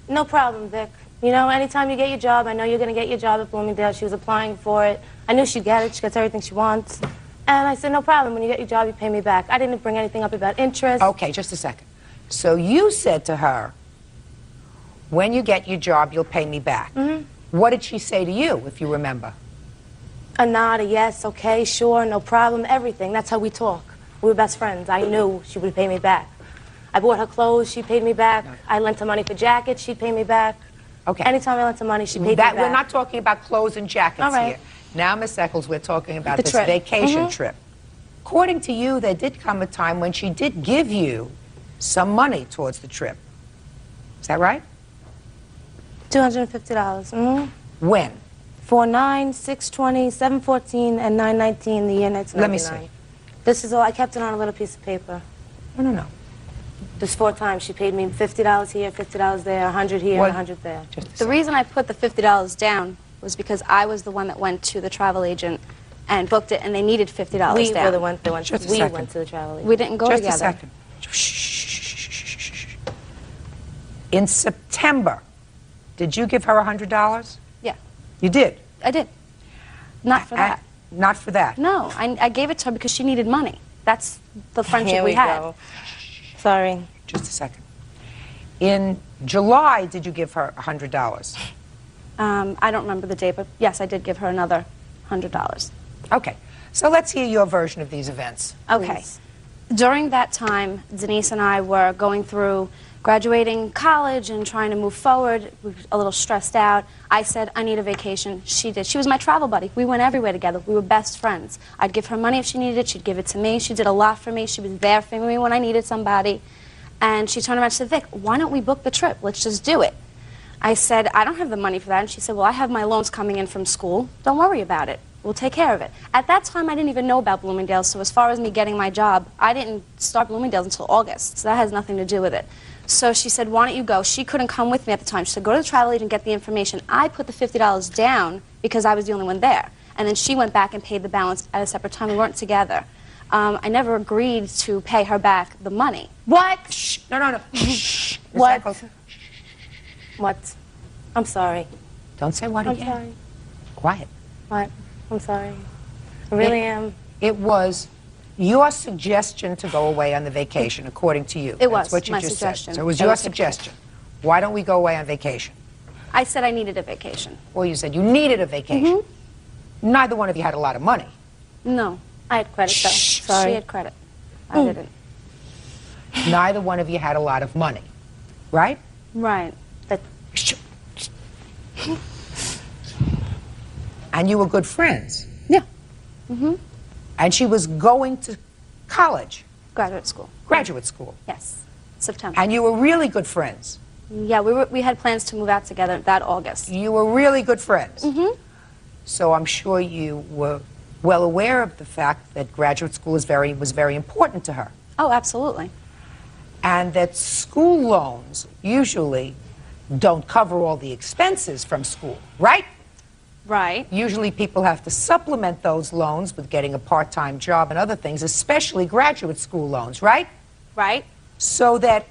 no problem, Vic. You know, anytime you get your job, I know you're going to get your job at Bloomingdale. She was applying for it. I knew she'd get it. She gets everything she wants. And I said, no problem. When you get your job, you pay me back. I didn't bring anything up about interest. Okay, just a second. So you said to her, when you get your job, you'll pay me back. What did she say to you, if you remember? A nod, a yes, okay, sure, no problem, everything. That's how we talk. We were best friends. I knew she would pay me back. I bought her clothes, she paid me back. I lent her money for jackets, she'd pay me back. Okay. Anytime I lent her money, she paid me back. We're not talking about clothes and jackets All right. here. Now, Miss Eccles, we're talking about The this trip. vacation trip. According to you, there did come a time when she did give you some money towards the trip. Is that right? $250. When? 4/9, 6/20, 7/14, and 9/19, the year 1999. Let me see. This is all, I kept it on a little piece of paper. No. There's 4 times. She paid me $50 here, $50 there, $100 here, What? $100 there. The reason I put the $50 down was because I was the one that went to the travel agent and booked it, and they needed $50 down. We were the ones that went. Just a We second. went to the travel agent. We didn't go Just together. a second. In September, did you give her $100? Yeah. You did? I did. Not for that. Not for that? No, I gave it to her because she needed money. That's the friendship Here we we had. go. Sorry. Just a second. In July, did you give her $100? I don't remember the date, but yes, I did give her another $100. Okay. So let's hear your version of these events. Okay. During that time, Denise and I were going through graduating college and trying to move forward. We were a little stressed out. I said, I need a vacation. She did. She was my travel buddy. We went everywhere together. We were best friends. I'd give her money if she needed it. She'd give it to me. She did a lot for me. She was there for me when I needed somebody. And she turned around and said, Vic, why don't we book the trip? Let's just do it. I said, I don't have the money for that. And she said, well, I have my loans coming in from school. Don't worry about it. We'll take care of it. At that time, I didn't even know about Bloomingdale's, so as far as me getting my job, I didn't start Bloomingdale's until August, so that has nothing to do with it. So she said, why don't you go? She couldn't come with me at the time. She said, go to the travel agent and get the information. I put the $50 down because I was the only one there. And then she went back and paid the balance at a separate time. We weren't together. I never agreed to pay her back the money. What? Shh. No. Shh. What? What? I'm sorry. Don't say what I'm again. sorry. Quiet. What? I'm sorry. I really am. It was your suggestion to go away on the vacation, according to you. It That's was what you my just suggestion. said. So it was It your was suggestion. Why don't we go away on vacation? I said I needed a vacation. Well, you said you needed a vacation. Neither one of you had a lot of money. No. I had credit, though. She Sorry. had credit. I didn't. Neither one of you had a lot of money, right? Right. That, And you were good friends. Yeah. Mm-hmm. And she was going to college. Graduate school. Graduate school. Yes. September. And you were really good friends. Yeah, we had plans to move out together that August. You were really good friends. Mm-hmm. So I'm sure you were well aware of the fact that graduate school was very important to her. Oh, absolutely. And that school loans usually don't cover all the expenses from school, right? Right. Usually people have to supplement those loans with getting a part-time job and other things, especially graduate school loans, right? Right. So that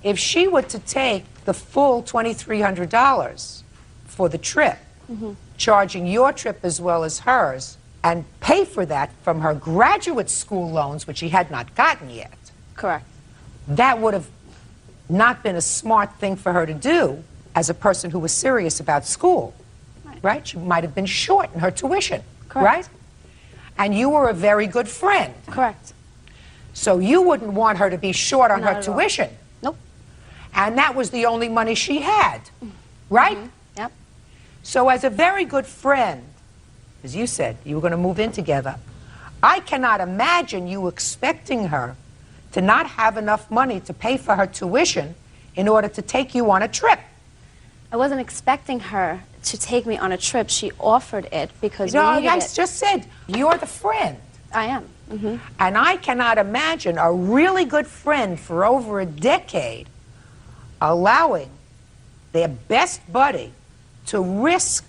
if she were to take the full $2,300 for the trip, charging your trip as well as hers, and pay for that from her graduate school loans, which she had not gotten yet. Correct. That would have not been a smart thing for her to do as a person who was serious about school, right? She might have been short in her tuition, Correct. right? And you were a very good friend. Correct. So you wouldn't want her to be short on Not her at all. tuition. Nope. And that was the only money she had, right? Yep. So as a very good friend, as you said, you were going to move in together, I cannot imagine you expecting her to not have enough money to pay for her tuition in order to take you on a trip. I wasn't expecting her to take me on a trip. She offered it because You know, we needed I it. just said, you're the friend. I am. Mm-hmm. And I cannot imagine a really good friend for over a decade allowing their best buddy to risk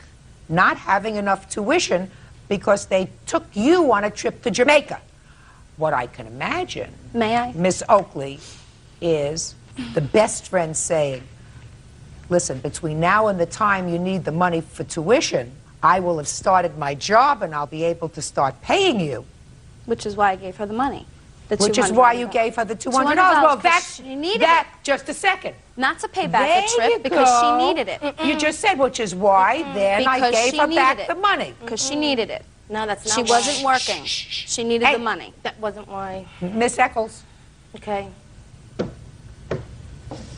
not having enough tuition because they took you on a trip to Jamaica. What I can imagine, May I? Miss Oakley, is the best friend saying, listen, between now and the time you need the money for tuition, I will have started my job and I'll be able to start paying you. Which is why I gave her the money. Which is why you gave her the $200. Well, that's she needed that. it. Just a second. Not to pay back There the trip you because go. she needed it. You just said, which is why then I Because gave she her needed back it. the money. Because she needed it. No, that's not She why. wasn't working. She needed Hey. the money. That wasn't why. Miss Eccles, Okay.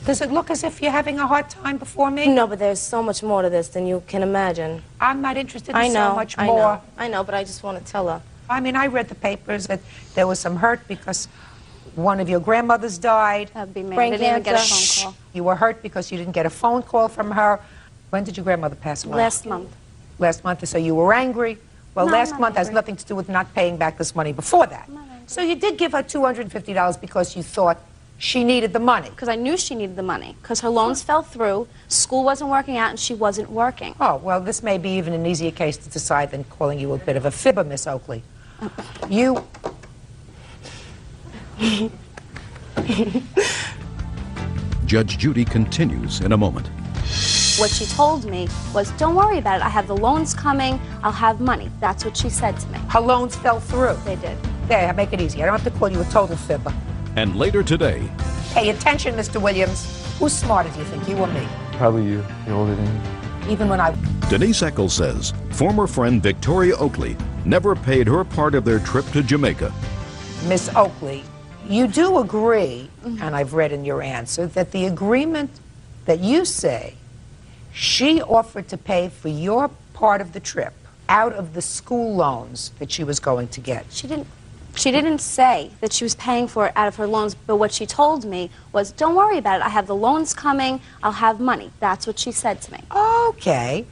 does it look as if you're having a hard time before me? No, but there's so much more to this than you can imagine. I'm not interested in I know. so much I more. know. I know, but I just want to tell her. I mean, I read the papers that there was some hurt because one of your grandmothers died. That'd be me. Brain I didn't even get a cancer. phone call. You were hurt because you didn't get a phone call from her. When did your grandmother pass away? Last month. Last month, so you were angry. Well, No, last I'm not month has angry. nothing to do with not paying back this money before that. So you did give her $250 because you thought she needed the money. Because I knew she needed the money. Because her loans fell through, school wasn't working out, and she wasn't working. Oh, well, this may be even an easier case to decide than calling you a bit of a fibber, Miss Oakley. You... Judge Judy continues in a moment. What she told me was, don't worry about it. I have the loans coming. I'll have money. That's what she said to me. Her loans fell through. They did. There, make it easy. I don't have to call you a total fibber. And later today, Pay attention, Mr. Williams. Who's smarter, do you think, you or me? Probably you. You're older than me. Even when I... Denise Eccles says former friend Victoria Oakley never paid her part of their trip to Jamaica. Miss Oakley, you do agree, and I've read in your answer, that the agreement that you say she offered to pay for your part of the trip out of the school loans that she was going to get. She didn't say that she was paying for it out of her loans, but what she told me was, don't worry about it. I have the loans coming. I'll have money. That's what she said to me. Okay.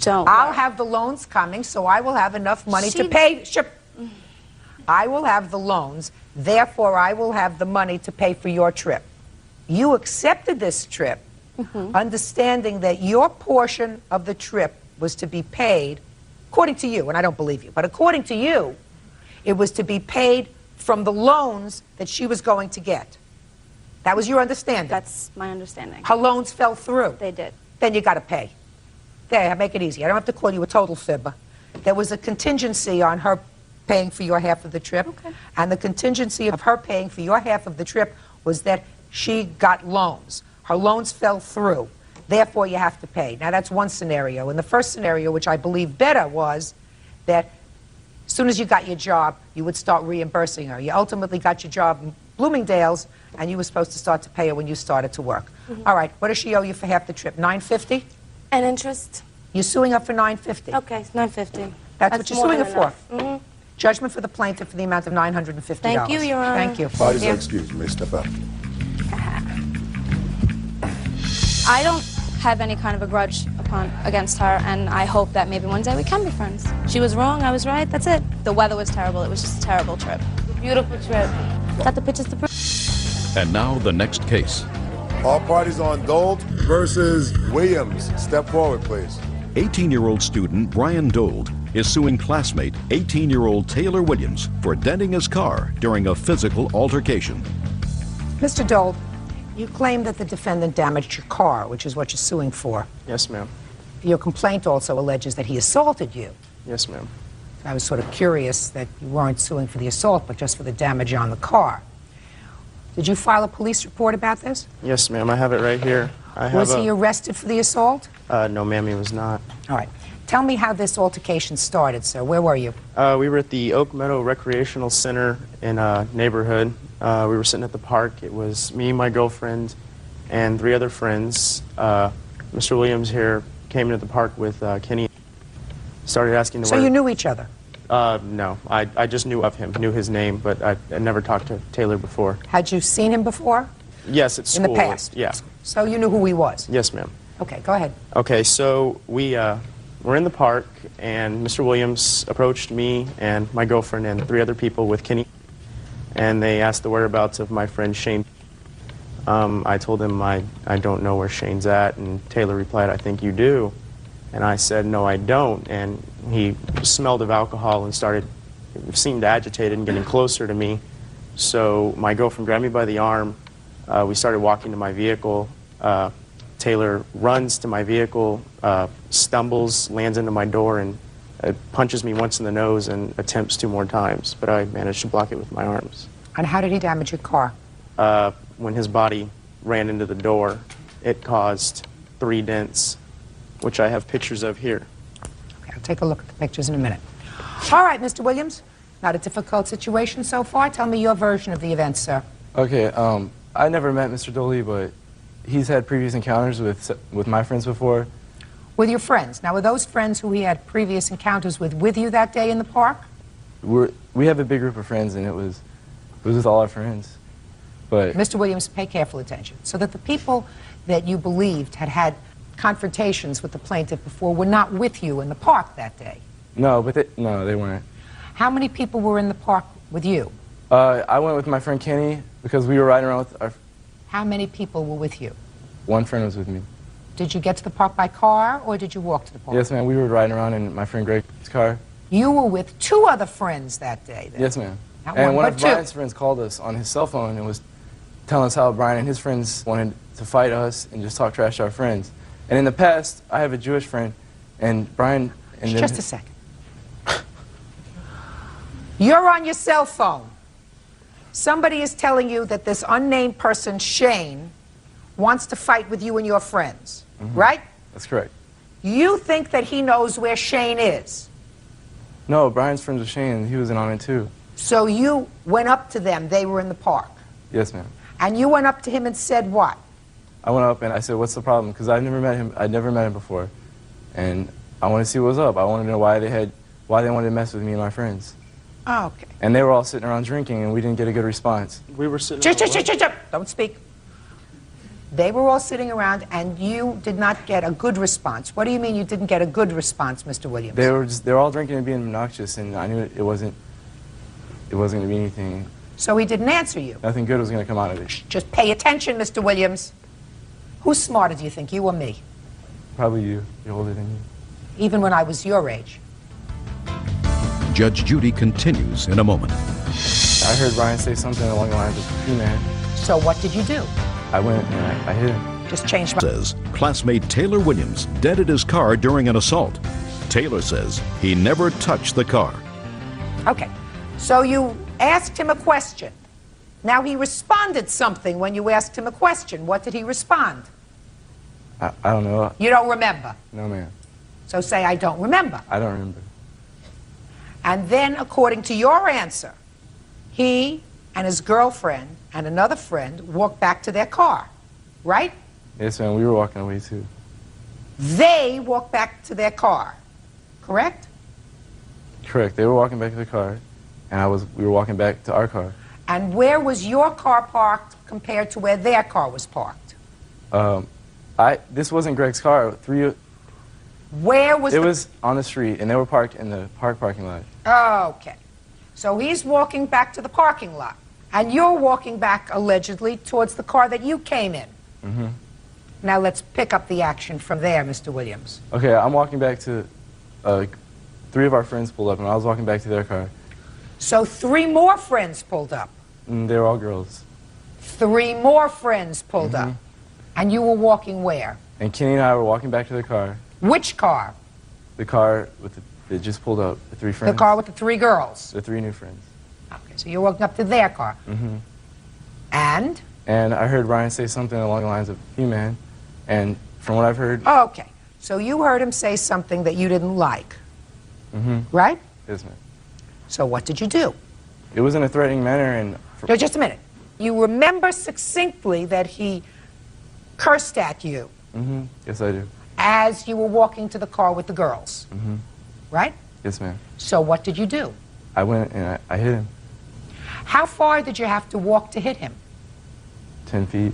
Don't I'll worry. have the loans coming, so I will have enough money to She- pay. I will have the loans, therefore I will have the money to pay for your trip. You accepted this trip, understanding that your portion of the trip was to be paid, according to you, and I don't believe you, but according to you, it was to be paid from the loans that she was going to get. That was your understanding. That's my understanding. Her loans fell through. They did. Then you got to pay. There, make it easy. I don't have to call you a total fibber. There was a contingency on her paying for your half of the trip, and the contingency of her paying for your half of the trip was that she got loans. Her loans fell through. Therefore, you have to pay. Now, that's one scenario. And the first scenario, which I believe better, was that as soon as you got your job, you would start reimbursing her. You ultimately got your job in Bloomingdale's, and you were supposed to start to pay her when you started to work. All right, what does she owe you for half the trip? $950? And interest? You're suing up for $950. Okay, it's $950. That's what you're more suing than her for. enough. Judgment for the plaintiff for the amount of $950. Thank you, Your Honor. Thank you. Parties Yeah. are excused. You may step up. I don't have any kind of a grudge against her, and I hope that maybe one day we can be friends. She was wrong, I was right, that's it. The weather was terrible, it was just a terrible trip. Beautiful trip. Got the pictures to prove. And now the next case. All parties on Dold versus Williams. Step forward, please. 18-year-old student Brian Dold is suing classmate 18-year-old Taylor Williams for denting his car during a physical altercation. Mr. Dold, you claim that the defendant damaged your car, which is what you're suing for. Yes, ma'am. Your complaint also alleges that he assaulted you. Yes, ma'am. I was sort of curious that you weren't suing for the assault, but just for the damage on the car. Did you file a police report about this? Yes, ma'am. I have it right here. Was he arrested for the assault? No, ma'am, he was not. All right. Tell me how this altercation started, sir. Where were you? We were at the Oak Meadow Recreational Center in a neighborhood. We were sitting at the park. It was me, my girlfriend, and 3 other friends. Mr. Williams here came into the park with Kenny. Started asking to So where... you knew each other? No. I just knew of him, knew his name, but I never talked to Taylor before. Had you seen him before? Yes, at school. In the past? Yeah. So you knew who he was? Yes, ma'am. Okay, go ahead. Okay, so we were in the park, and Mr. Williams approached me and my girlfriend and 3 other people with Kenny, and they asked the whereabouts of my friend Shane. I told him I don't know where Shane's at, and Taylor replied, I think you do. And I said, no, I don't. And he smelled of alcohol and seemed agitated and getting closer to me. So my girlfriend grabbed me by the arm. We started walking to my vehicle. Taylor runs to my vehicle, stumbles, lands into my door, and punches me once in the nose and attempts 2 more times. But I managed to block it with my arms. And how did he damage your car? When his body ran into the door, it caused 3 dents, which I have pictures of here. Okay, I'll take a look at the pictures in a minute. All right, Mr. Williams. Not a difficult situation so far. Tell me your version of the events, sir. Okay, I never met Mr. Doley, but he's had previous encounters with my friends before. With your friends. Now, were those friends who he had previous encounters with you that day in the park? We have a big group of friends, and it was with all our friends. But Mr. Williams, pay careful attention. So that the people that you believed had confrontations with the plaintiff before were not with you in the park that day? no, they weren't. How many people were in the park with you? I went with my friend Kenny because we were riding around with our... How many people were with you? One friend was with me. Did you get to the park by car, or did you walk to the park? Yes, ma'am. We were riding around in my friend Greg's car. You were with 2 other friends that day, then? Yes, ma'am. Not And one but of 2. Brian's friends called us on his cell phone and was telling us how Brian and his friends wanted to fight us and just talk trash to our friends. And in the past, I have a Jewish friend, and Brian... And Just a second. You're on your cell phone. Somebody is telling you that this unnamed person, Shane, wants to fight with you and your friends, right? That's correct. You think that he knows where Shane is. No, Brian's friends with Shane, and he was in on it too. So you went up to them. They were in the park. Yes, ma'am. And you went up to him and said what? I went up and I said, what's the problem? Because I'd never met him before. And I wanted to see what was up. I wanted to know why they wanted to mess with me and my friends. Oh, okay. And they were all sitting around drinking, and we didn't get a good response. We were sitting Don't speak. They were all sitting around, and you did not get a good response. What do you mean you didn't get a good response, Mr. Williams? They were all drinking and being obnoxious, and I knew it wasn't going to be anything. So he didn't answer you? Nothing good was going to come out of it. Just pay attention, Mr. Williams. Who's smarter, do you think, you or me? Probably you. You're older than you. Even when I was your age. Judge Judy continues in a moment. I heard Brian say something along the lines of, "Hey, man." So what did you do? I went and I hit him. Just changed my... Says classmate Taylor Williams dented his car during an assault. Taylor says he never touched the car. Okay. So you asked him a question. Now he responded something when you asked him a question. What did he respond? I don't know. You don't remember. No, ma'am. So say, I don't remember. I don't remember. And then, according to your answer, he and his girlfriend and another friend walked back to their car, right? Yes, ma'am. We were walking away, too. They walked back to their car, correct? Correct. They were walking back to the car, and we were walking back to our car. And where was your car parked compared to where their car was parked? This wasn't Greg's car. Where was it? Was on the street, and they were parked in the parking lot. Okay. So he's walking back to the parking lot, and you're walking back, allegedly, towards the car that you came in. Mm-hmm. Now let's pick up the action from there, Mr. Williams. Okay, I'm walking back to, 3 of our friends pulled up, and I was walking back to their car. So 3 more friends pulled up. And they were all girls. 3 more friends pulled up. And you were walking where? And Kenny and I were walking back to the car. Which car? The car that just pulled up, the 3 friends. The car with the 3 girls? The 3 new friends. Okay, so you're walking up to their car. Mm-hmm. And? And I heard Ryan say something along the lines of, "Hey, man," and from what I've heard... Okay, so you heard him say something that you didn't like, right? Yes, ma'am. So what did you do? It was in a threatening manner, and... No, just a minute. You remember succinctly that he cursed at you Yes, I do. as you were walking to the car with the girls, right? Yes, ma'am. So what did you do? I went and I hit him. How far did you have to walk to hit him? 10 feet.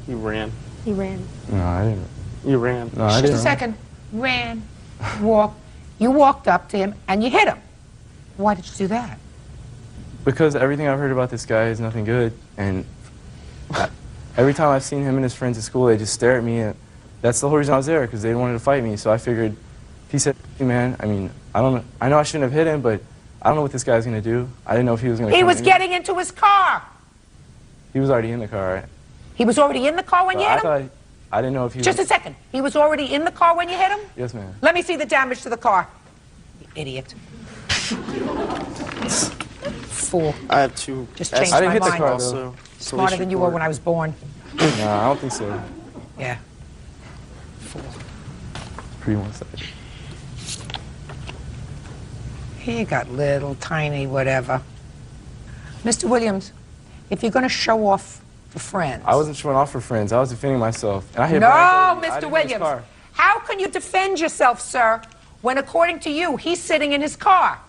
You ran. He ran. No, I didn't. You ran. No, I Just didn't. a second. Ran. Walked. You walked up to him and you hit him. Why did you do that? Because everything I've heard about this guy is nothing good, and every time I've seen him and his friends at school, they just stare at me, and that's the whole reason I was there, because they wanted to fight me. So I figured, if he said, "Hey, man," I mean, I know I shouldn't have hit him, but I don't know what this guy's going to do. I didn't know if he was going to He was getting into his car. He was already in the car, right? He was already in the car when you hit him? I didn't know if he Just was... a second. He was already in the car when you hit him? Yes, ma'am. Let me see the damage to the car. You idiot. Fool. I have 2. Just changed I didn't my hit the mind. car, Also, though. Smarter than you were when I was born. No, I don't think so. Yeah. Pretty one-sided. He got little, tiny, whatever. Mr. Williams, if you're going to show off for friends... I wasn't showing off for friends. I was defending myself. And I hit No, Brian Cody. I Mr. didn't hit his Williams. car. How can you defend yourself, sir, when according to you, he's sitting in his car?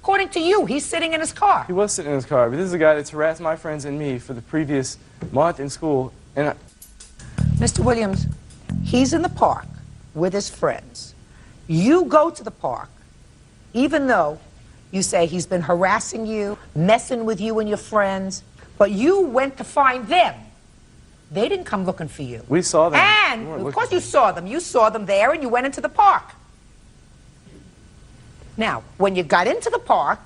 According to you, he's sitting in his car. He was sitting in his car, but this is a guy that's harassed my friends and me for the previous month in school. And Mr. Williams, he's in the park with his friends. You go to the park, even though you say he's been harassing you, messing with you and your friends, but you went to find them. They didn't come looking for you. we saw them. And, of course you saw them. You saw them there and you went into the park. Now, when you got into the park,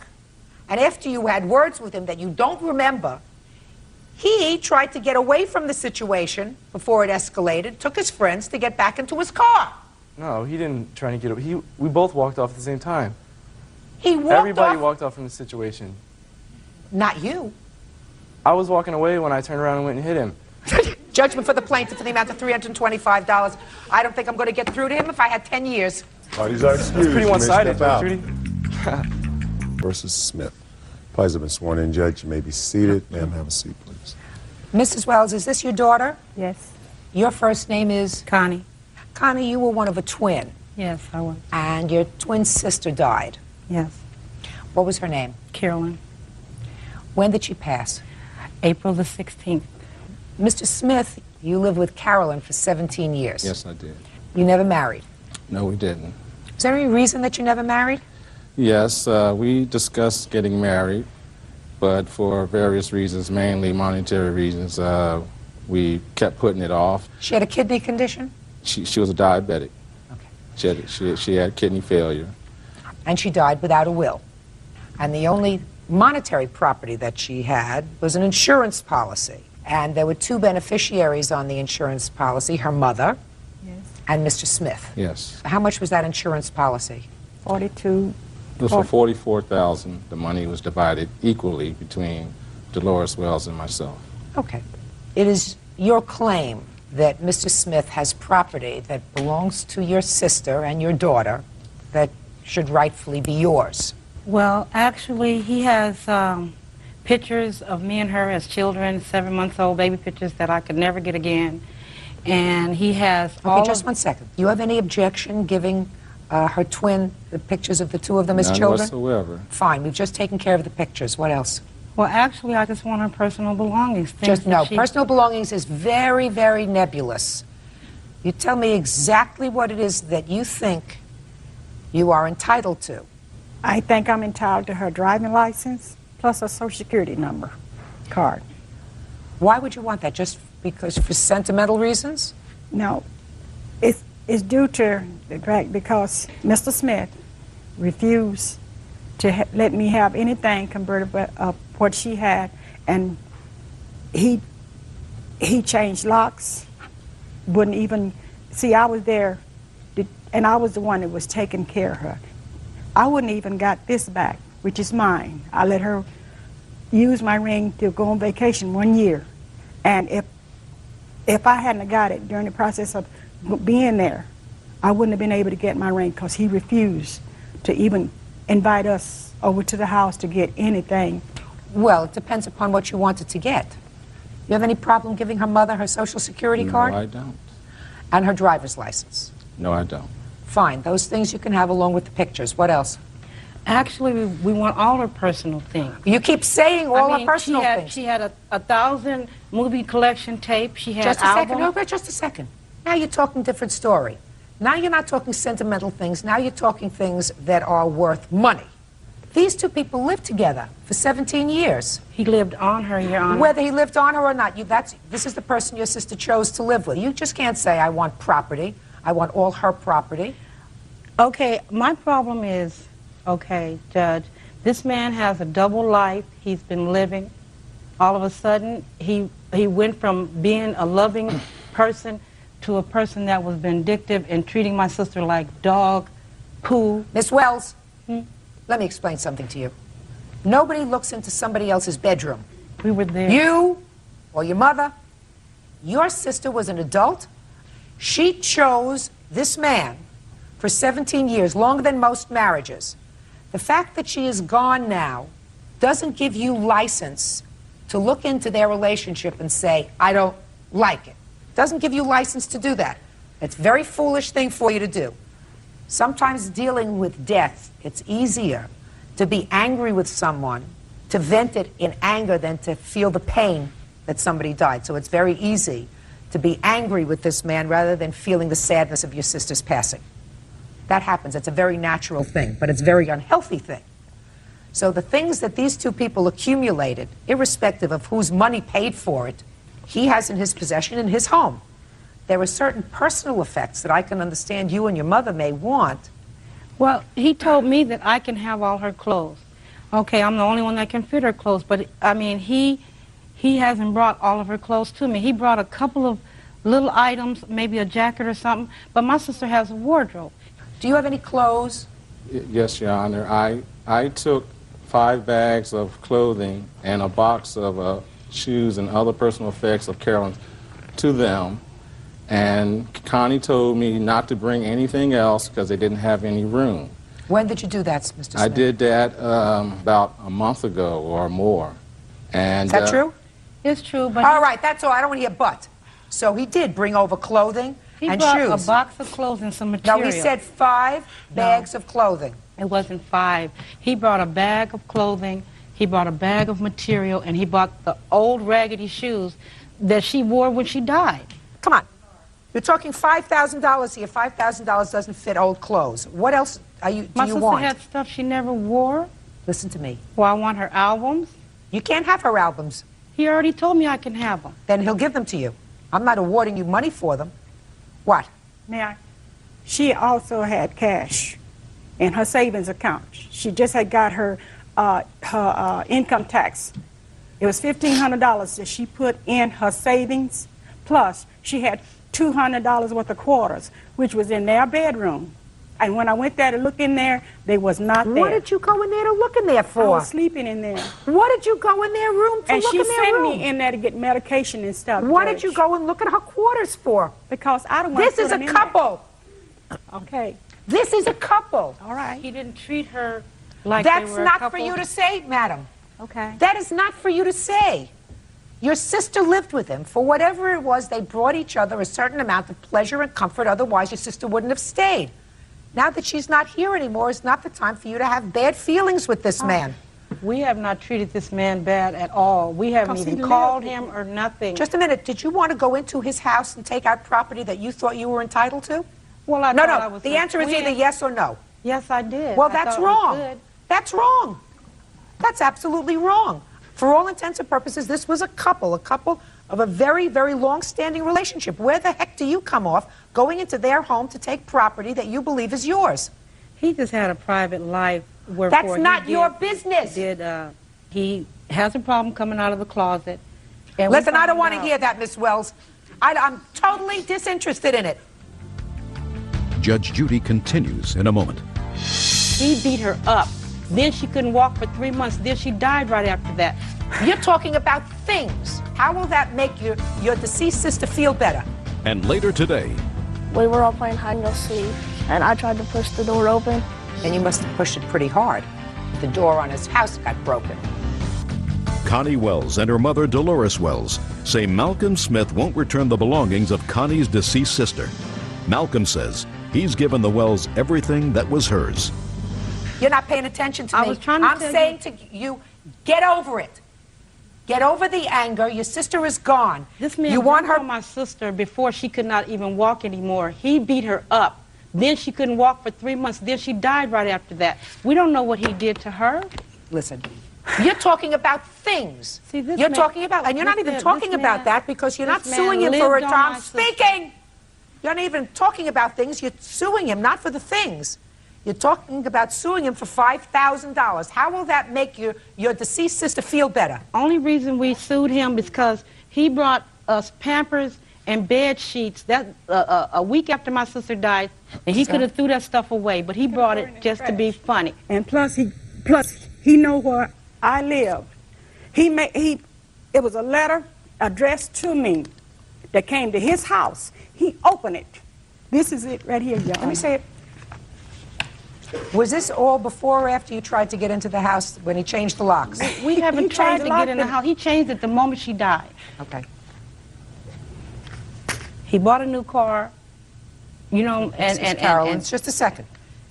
and after you had words with him that you don't remember, he tried to get away from the situation before it escalated, took his friends to get back into his car. No, he didn't try to get away. We both walked off at the same time. He walked Everybody off. walked off from the situation. Not you. I was walking away when I turned around and went and hit him. Judgment for the plaintiff for the amount of $325. I don't think I'm going to get through to him if I had 10 years. Parties are excused. It's pretty You may one-sided, step out. Judy. Versus Smith. Parties have been sworn in. Judge, you may be seated. Ma'am, have a seat, please. Mrs. Wells, is this your daughter? Yes. Your first name is? Connie. Connie, you were one of a twin. Yes, I was. And your twin sister died. Yes. What was her name? Carolyn. When did she pass? April the 16th. Mr. Smith, you lived with Carolyn for 17 years. Yes, I did. You never married. No, we didn't. Is there any reason that you never married? Yes, we discussed getting married, but for various reasons, mainly monetary reasons, we kept putting it off. She had a kidney condition? She was a diabetic. Okay. She had kidney failure. And she died without a will. And the only monetary property that she had was an insurance policy. And there were 2 beneficiaries on the insurance policy, her mother and Mr. Smith. Yes. How much was that insurance policy? 42. It was for $44,000. The money was divided equally between Dolores Wells and myself. Okay. It is your claim that Mr. Smith has property that belongs to your sister and your daughter that should rightfully be yours. Well, actually, he has pictures of me and her as children, 7 months old, baby pictures that I could never get again. and he has Okay, just 1 second. You have any objection giving her twin the pictures of the two of them as None children? whatsoever. Fine, we've just taken care of the pictures. What else? Well, actually, I just want her personal belongings. Just no. Personal belongings is very, very nebulous. You tell me exactly what it is that you think you are entitled to. I think I'm entitled to her driving license plus a Social Security number card. Why would you want that? Just because for sentimental reasons? No. It's due to the fact because Mr. Smith refused to let me have anything convertible of what she had, and he changed locks, wouldn't even see. I was there, and I was the one that was taking care of her. I wouldn't even got this back, which is mine. I let her use my ring to go on vacation 1 year, and if I hadn't got it during the process of being there, I wouldn't have been able to get my ring because he refused to even invite us over to the house to get anything. Well, it depends upon what you wanted to get. You have any problem giving her mother her Social Security card? No, I don't. And her driver's license? No, I don't. Fine. Those things you can have along with the pictures. What else? Actually, we want all her personal things. You keep saying all her personal things. She had a 1,000 movie collection tape. She had Just a albums. second. No, but just a second. Now you're talking different story. Now you're not talking sentimental things. Now you're talking things that are worth money. These two people lived together for 17 years. He lived on her, Your Honor. Whether he lived on her or not, this is the person your sister chose to live with. You just can't say, I want property. I want all her property. Okay, my problem is, okay, Judge, this man has a double life he's been living. All of a sudden, he went from being a loving person to a person that was vindictive and treating my sister like dog, poo. Miss Wells, let me explain something to you. Nobody looks into somebody else's bedroom. We were there. You or your mother. Your sister was an adult. She chose this man for 17 years, longer than most marriages. The fact that she is gone now doesn't give you license to look into their relationship and say, I don't like it. Doesn't give you license to do that. It's a very foolish thing for you to do. Sometimes dealing with death, it's easier to be angry with someone, to vent it in anger than to feel the pain that somebody died. So it's very easy to be angry with this man rather than feeling the sadness of your sister's passing. That happens. It's a very natural thing, but it's a very unhealthy thing. So the things that these two people accumulated, irrespective of whose money paid for it, he has in his possession in his home. There are certain personal effects that I can understand you and your mother may want. Well, he told me that I can have all her clothes. Okay, I'm the only one that can fit her clothes, but I mean, he hasn't brought all of her clothes to me. He brought a couple of little items, maybe a jacket or something, but my sister has a wardrobe. Do you have any clothes? Yes, Your Honor. I took 5 bags of clothing and a box of shoes and other personal effects of Carolyn's to them. And Connie told me not to bring anything else because they didn't have any room. When did you do that, Mr. Smith? I did that about a month ago or more. And, is that true? It's true, but... All right, that's all. I don't want to hear but. So he did bring over clothing and shoes. He brought a box of clothes and some material. No, he said 5 bags of clothing. It wasn't 5. He brought a bag of clothing, he brought a bag of material, and he bought the old raggedy shoes that she wore when she died. Come on. You're talking $5,000 here. $5,000 doesn't fit old clothes. What else do you want? My sister had stuff she never wore. Listen to me. Well, I want her albums. You can't have her albums. He already told me I can have them. Then he'll give them to you. I'm not awarding you money for them. What? May I? She also had cash in her savings account. She just had got her income tax. It was $1,500 that she put in her savings, plus she had $200 worth of quarters, which was in their bedroom. And when I went there to look in there, they was not there. What did you go in there to look in there for? I was sleeping in there. What did you go in their room to look in their room? And she sent me in there to get medication and stuff. What did you go and look at her quarters for? Because I don't want to This is a couple. Okay. This is a couple. All right. He didn't treat her like That's they were not a couple. for you to say, madam. Okay. That is not for you to say. Your sister lived with him. For whatever it was, they brought each other a certain amount of pleasure and comfort. Otherwise, your sister wouldn't have stayed. Now that she's not here anymore, it's not the time for you to have bad feelings with this man. We have not treated this man bad at all. We haven't even called him or nothing. Just a minute. Did you want to go into his house and take out property that you thought you were entitled to? Well, I no, thought no. I was The answer is either yes or no. Yes, I did. Well, I that's thought it was wrong. good. That's wrong. That's absolutely wrong. For all intents and purposes, this was a couple of a very, very long-standing relationship. Where the heck do you come off going into their home to take property that you believe is yours? He just had a private life. That's not your business. He has a problem coming out of the closet. And listen, I don't want to hear that, Miss Wells. I'm totally disinterested in it. Judge Judy continues in a moment. He beat her up. Then she couldn't walk for 3 months. Then she died right after that. You're talking about things. How will that make your deceased sister feel better? And later today, We were all playing hide and go seek, and I tried to push the door open. And you must have pushed it pretty hard. The door on his house got broken. Connie Wells and her mother, Dolores Wells, say Malcolm Smith won't return the belongings of Connie's deceased sister. Malcolm says he's given the Wells everything that was hers. You're not paying attention to me. I'm saying to you, get over it. Get over the anger. Your sister is gone. This man you want her. my sister before she could not even walk anymore. He beat her up. Then she couldn't walk for 3 months. Then she died right after that. We don't know what he did to her. Listen, you're talking about things. See, this you're man- talking about, and you're not this even man- talking this about man- that because you're not this man suing him for it. lived on I'm my sister. speaking. You're not even talking about things. You're suing him, not for the things. You're talking about suing him for $5,000. How will that make your deceased sister feel better? Only reason we sued him is because he brought us Pampers and bed sheets that a week after my sister died, and he could have threw that stuff away, but he brought it just to be funny. And plus he know where I live. It was a letter addressed to me that came to his house. He opened it. This is it right here, y'all. Let me say it. Was this all before or after you tried to get into the house when he changed the locks? We haven't tried to get in the house. He changed it the moment she died. Okay. He bought a new car, you know, This is Carolyn's. Just a second.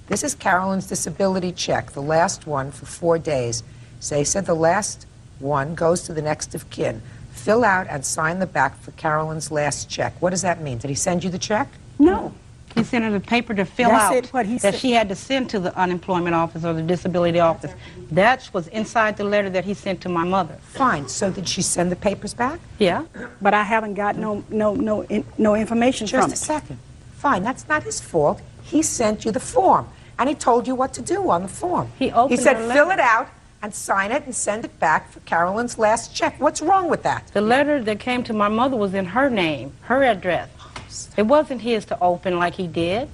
This is Carolyn's disability check, the last one for 4 days. So they said the last one goes to the next of kin. Fill out and sign the back for Carolyn's last check. What does that mean? Did he send you the check? No. He sent her the paper to fill That's out it, what he that said. she had to send to the unemployment office or the disability office. That was inside the letter that he sent to my mother. Fine. So did she send the papers back? Yeah. But I haven't got no information from Just it. a second. Fine. That's not his fault. He sent you the form, and he told you what to do on the form. He opened said, her fill letter. it out and sign it and send it back for Carolyn's last check. What's wrong with that? The letter that came to my mother was in her name, her address. It wasn't his to open like he did.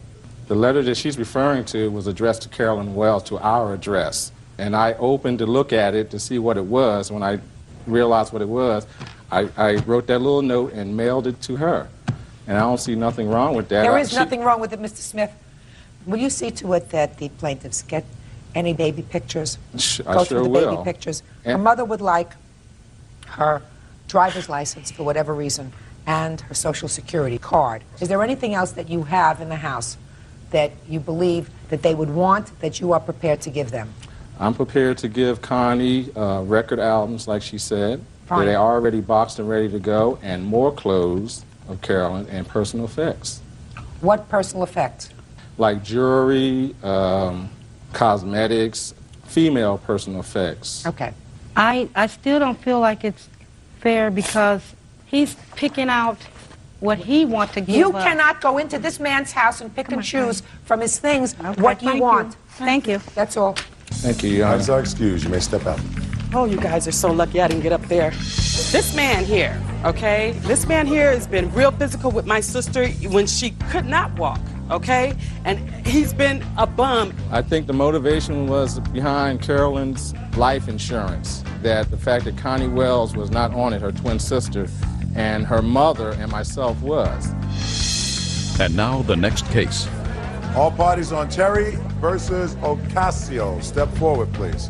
The letter that she's referring to was addressed to Carolyn Wells, to our address. And I opened to look at it to see what it was. When I realized what it was, I wrote that little note and mailed it to her. And I don't see nothing wrong with that. There is nothing wrong with it, Mr. Smith. Will you see to it that the plaintiffs get any baby pictures? I Go sure through the will. baby pictures. Her And- mother would like her driver's license for whatever reason and her Social Security card. Is there anything else that you have in the house that you believe that they would want that you are prepared to give them? I'm prepared to give Connie record albums, like she said. Fine. That are already boxed and ready to go, and more clothes of Carolyn and personal effects. What personal effects? Like jewelry, cosmetics, female personal effects. Okay. I still don't feel like it's fair because he's picking out what he wants to give You us. cannot go into this man's house and pick and choose from his things Okay, what you thank want. Thank you. That's all. Thank you, Your Honor. That's our excuse. You may step out. Oh, you guys are so lucky I didn't get up there. This man here, okay? This man here has been real physical with my sister when she could not walk, okay? And he's been a bum. I think the motivation was behind Carolyn's life insurance, that the fact that Connie Wells was not on it, her twin sister, and her mother and myself was. And now the next case. All parties on Terry versus Ocasio. Step forward, please.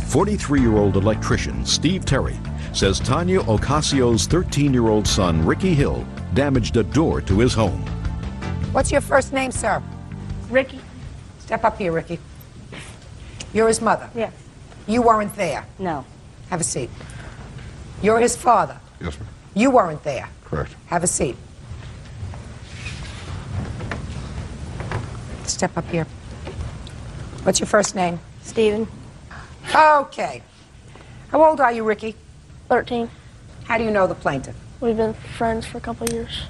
43-year-old electrician Steve Terry says Tanya Ocasio's 13-year-old son, Ricky Hill, damaged a door to his home. What's your first name, sir? Ricky. Step up here, Ricky. You're his mother? Yes. You weren't there? No. Have a seat. You're his father? Yes, ma'am. You weren't there? Correct. Have a seat. Step up here. What's your first name? Steven. Okay. How old are you, Ricky? 13. How do you know the plaintiff? We've been friends for a couple of years.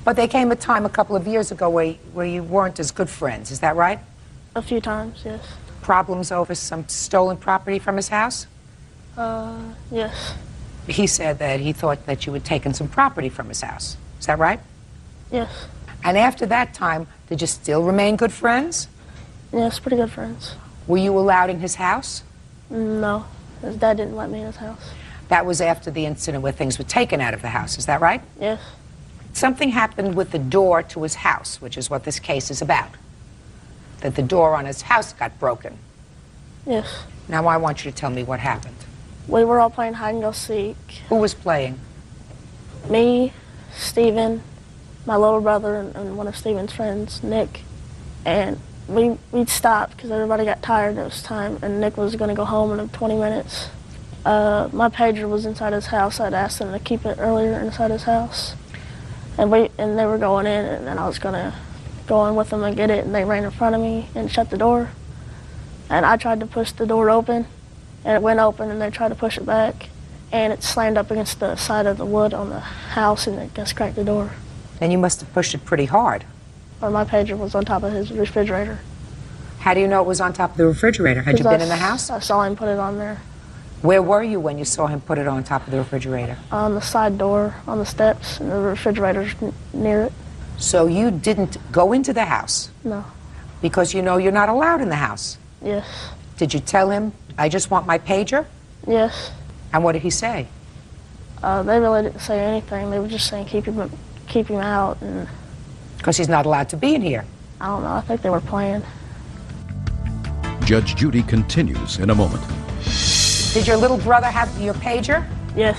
But there came a time a couple of years ago where you weren't as good friends, is that right? A few times, yes. Problems over some stolen property from his house? Yes. He said that he thought that you had taken some property from his house. Is that right? Yes. And after that time, did you still remain good friends? Yes, pretty good friends. Were you allowed in his house? No. His dad didn't let me in his house. That was after the incident where things were taken out of the house, is that right? Yes. Something happened with the door to his house, which is what this case is about. That the door on his house got broken. Yes. Now I want you to tell me what happened. We were all playing hide and go seek. Who was playing? Me, Steven, my little brother, and one of Steven's friends, Nick. And we'd stopped because everybody got tired. It was time, and Nick was going to go home in 20 minutes. My pager was inside his house. I'd asked them to keep it earlier inside his house. And they were going in, and then I was going to go in with them and get it, and they ran in front of me and shut the door. And I tried to push the door open, and it went open, and they tried to push it back, and it slammed up against the side of the wood on the house, and it just cracked the door. Then you must have pushed it pretty hard. Or my pager was on top of his refrigerator. How do you know it was on top of the refrigerator? Had you been in the house? I saw him put it on there. Where were you when you saw him put it on top of the refrigerator? On the side door, on the steps, and the refrigerator's near it. So you didn't go into the house? No. Because you know you're not allowed in the house? Yes. Did you tell him, I just want my pager? Yes. And what did he say? They really didn't say anything. They were just saying keep him out. And because he's not allowed to be in here. I don't know. I think they were playing. Judge Judy continues in a moment. Did your little brother have your pager? Yes.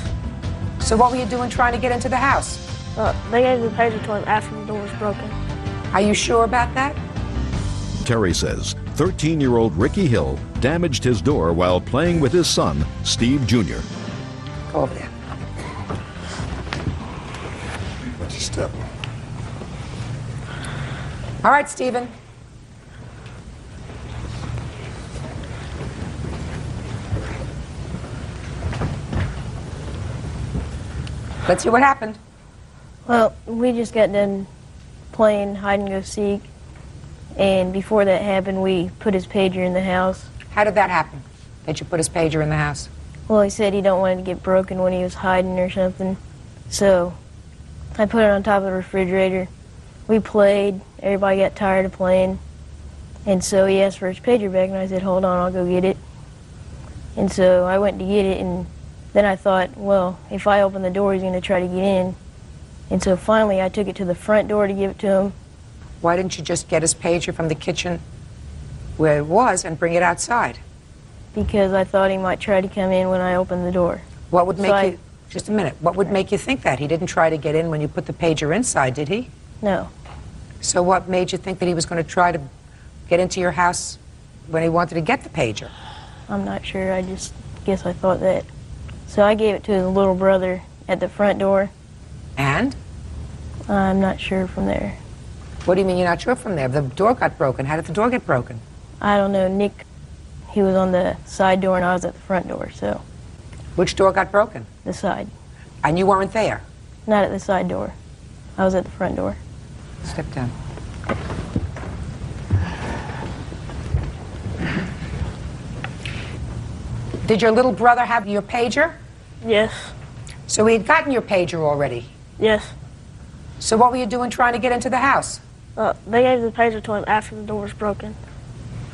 So what were you doing trying to get into the house? They gave the pager to him after the door was broken. Are you sure about that? Terry says 13-year-old Ricky Hill damaged his door while playing with his son, Steve Jr. Go over there. Watch your step. All right, Stephen. Let's see what happened. Well, we just got done playing hide and go seek, and before that happened, we put his pager in the house. How did that happen, that you put his pager in the house? Well, he said he don't want it to get broken when he was hiding or something, so I put it on top of the refrigerator. We played, everybody got tired of playing, and so he asked for his pager back, and I said, hold on, I'll go get it. And so I went to get it, and then I thought, well, if I open the door, he's going to try to get in. And so finally, I took it to the front door to give it to him. Why didn't you just get his pager from the kitchen where it was and bring it outside? Because I thought he might try to come in when I opened the door. What would make you, just a minute, what would make you think that? He didn't try to get in when you put the pager inside, did he? No. So what made you think that he was going to try to get into your house when he wanted to get the pager? I'm not sure, I just guess I thought that. So I gave it to the little brother at the front door. And? I'm not sure from there. What do you mean you're not sure from there? The door got broken. How did the door get broken? I don't know. Nick, he was on the side door and I was at the front door, so. Which door got broken? The side. And you weren't there? Not at the side door. I was at the front door. Step down. Did your little brother have your pager? Yes. So he had gotten your pager already? Yes. So what were you doing trying to get into the house? They gave the pager to him after the door was broken.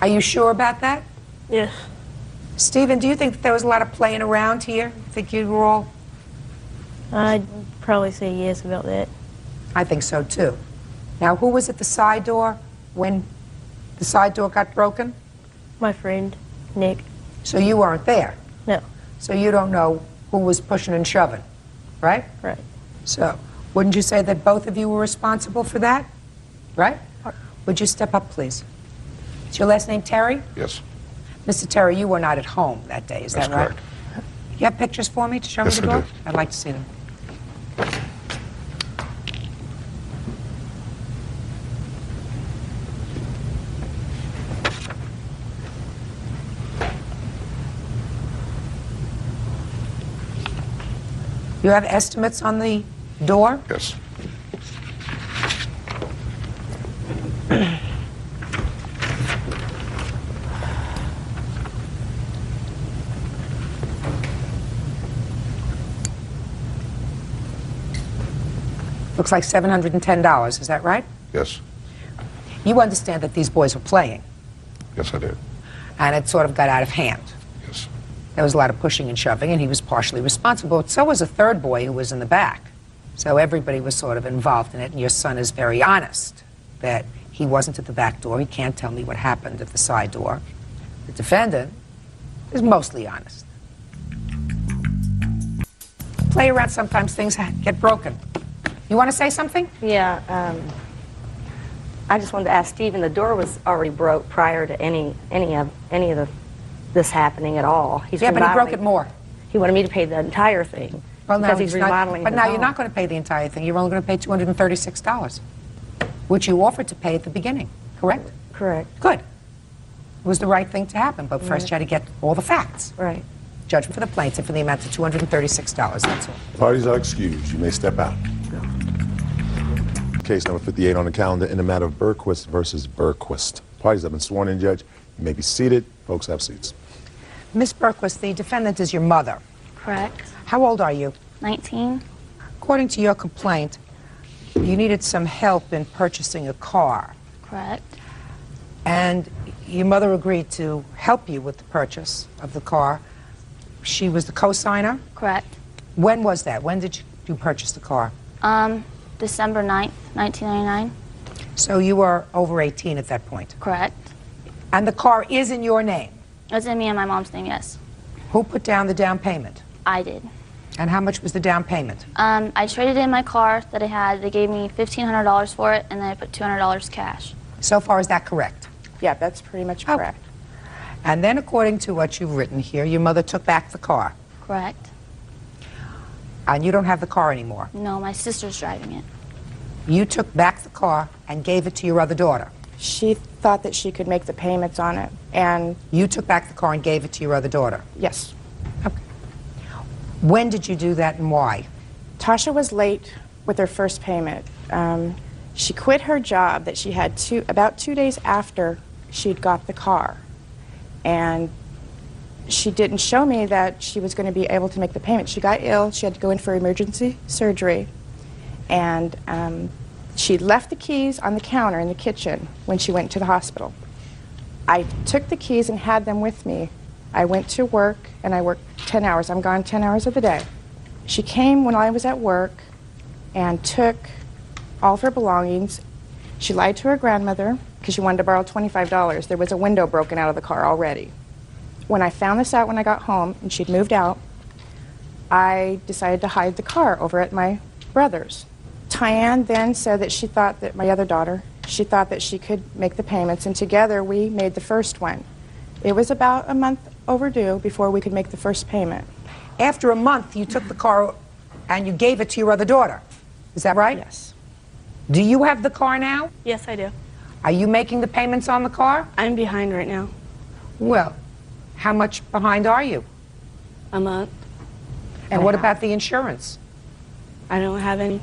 Are you sure about that? Yes. Stephen, do you think that there was a lot of playing around here? Think you were all... I'd probably say yes about that. I think so too. Now, who was at the side door when the side door got broken? My friend, Nick. So you weren't there? No. So you don't know who was pushing and shoving, right? Right. So, wouldn't you say that both of you were responsible for that? Right? Would you step up, please? Is your last name Terry? Yes. Mr. Terry, you were not at home that day, is that right? That's correct. You have pictures for me to show Yes, me the I door? do. I'd like to see them. You have estimates on the door? Yes. Looks like $710, is that right? Yes. You understand that these boys were playing, Yes, I did. and it sort of got out of hand. Yes. There was a lot of pushing and shoving, and he was partially responsible. But so was a third boy who was in the back. So everybody was sort of involved in it, and your son is very honest that he wasn't at the back door. He can't tell me what happened at the side door. The defendant is mostly honest. Play around, sometimes things get broken. You want to say something? Yeah, I just wanted to ask Stephen, the door was already broke prior to any of this happening at all. Yeah, but he broke it more. He wanted me to pay the entire thing because he's remodeling But his now home. you're not going to pay the entire thing. You're only going to pay $236, which you offered to pay at the beginning, correct? Correct. Good. It was the right thing to happen, but first you had to get all the facts. Right. Judgment for the plaintiff in the amount of $236, that's all. Parties are excused. You may step out. Case number 58 on the calendar in the matter of Berquist versus Berquist. Parties have been sworn in, Judge. You may be seated. Folks, have seats. Miss Berquist, the defendant is your mother. Correct. How old are you? 19. According to your complaint, you needed some help in purchasing a car. Correct. And your mother agreed to help you with the purchase of the car. She was the co-signer? Correct. When was that? When did you purchase the car? December 9th, 1999. So you were over 18 at that point? Correct. And the car is in your name? It's in me and my mom's name, yes. Who put down the down payment? I did. And how much was the down payment? I traded in my car that I had. They gave me $1,500 for it, and then I put $200 cash. So far, is that correct? Yeah, that's pretty much correct. And then according to what you've written here, your mother took back the car. Correct. And you don't have the car anymore. No, my sister's driving it. You took back the car and gave it to your other daughter. She thought that she could make the payments on it, and... You took back the car and gave it to your other daughter? Yes. Okay. When did you do that and why? Tasha was late with her first payment. She quit her job that she had about 2 days after she'd got the car. And she didn't show me that she was going to be able to make the payment. She got ill. She had to go in for emergency surgery. And she left the keys on the counter in the kitchen when she went to the hospital. I took the keys and had them with me. I went to work, and I worked 10 hours. I'm gone 10 hours of the day. She came when I was at work and took all of her belongings. She lied to her grandmother because she wanted to borrow $25. There was a window broken out of the car already. When I found this out when I got home and she'd moved out, I decided to hide the car over at my brother's. Tyann then said that she thought that my other daughter, she thought that she could make the payments, and together we made the first one. It was about a month overdue before we could make the first payment. After a month, you took the car and you gave it to your other daughter. Is that right? Yes. Do you have the car now? Yes, I do. Are you making the payments on the car? I'm behind right now. Well, how much behind are you? A month. And what about the insurance? I don't have any.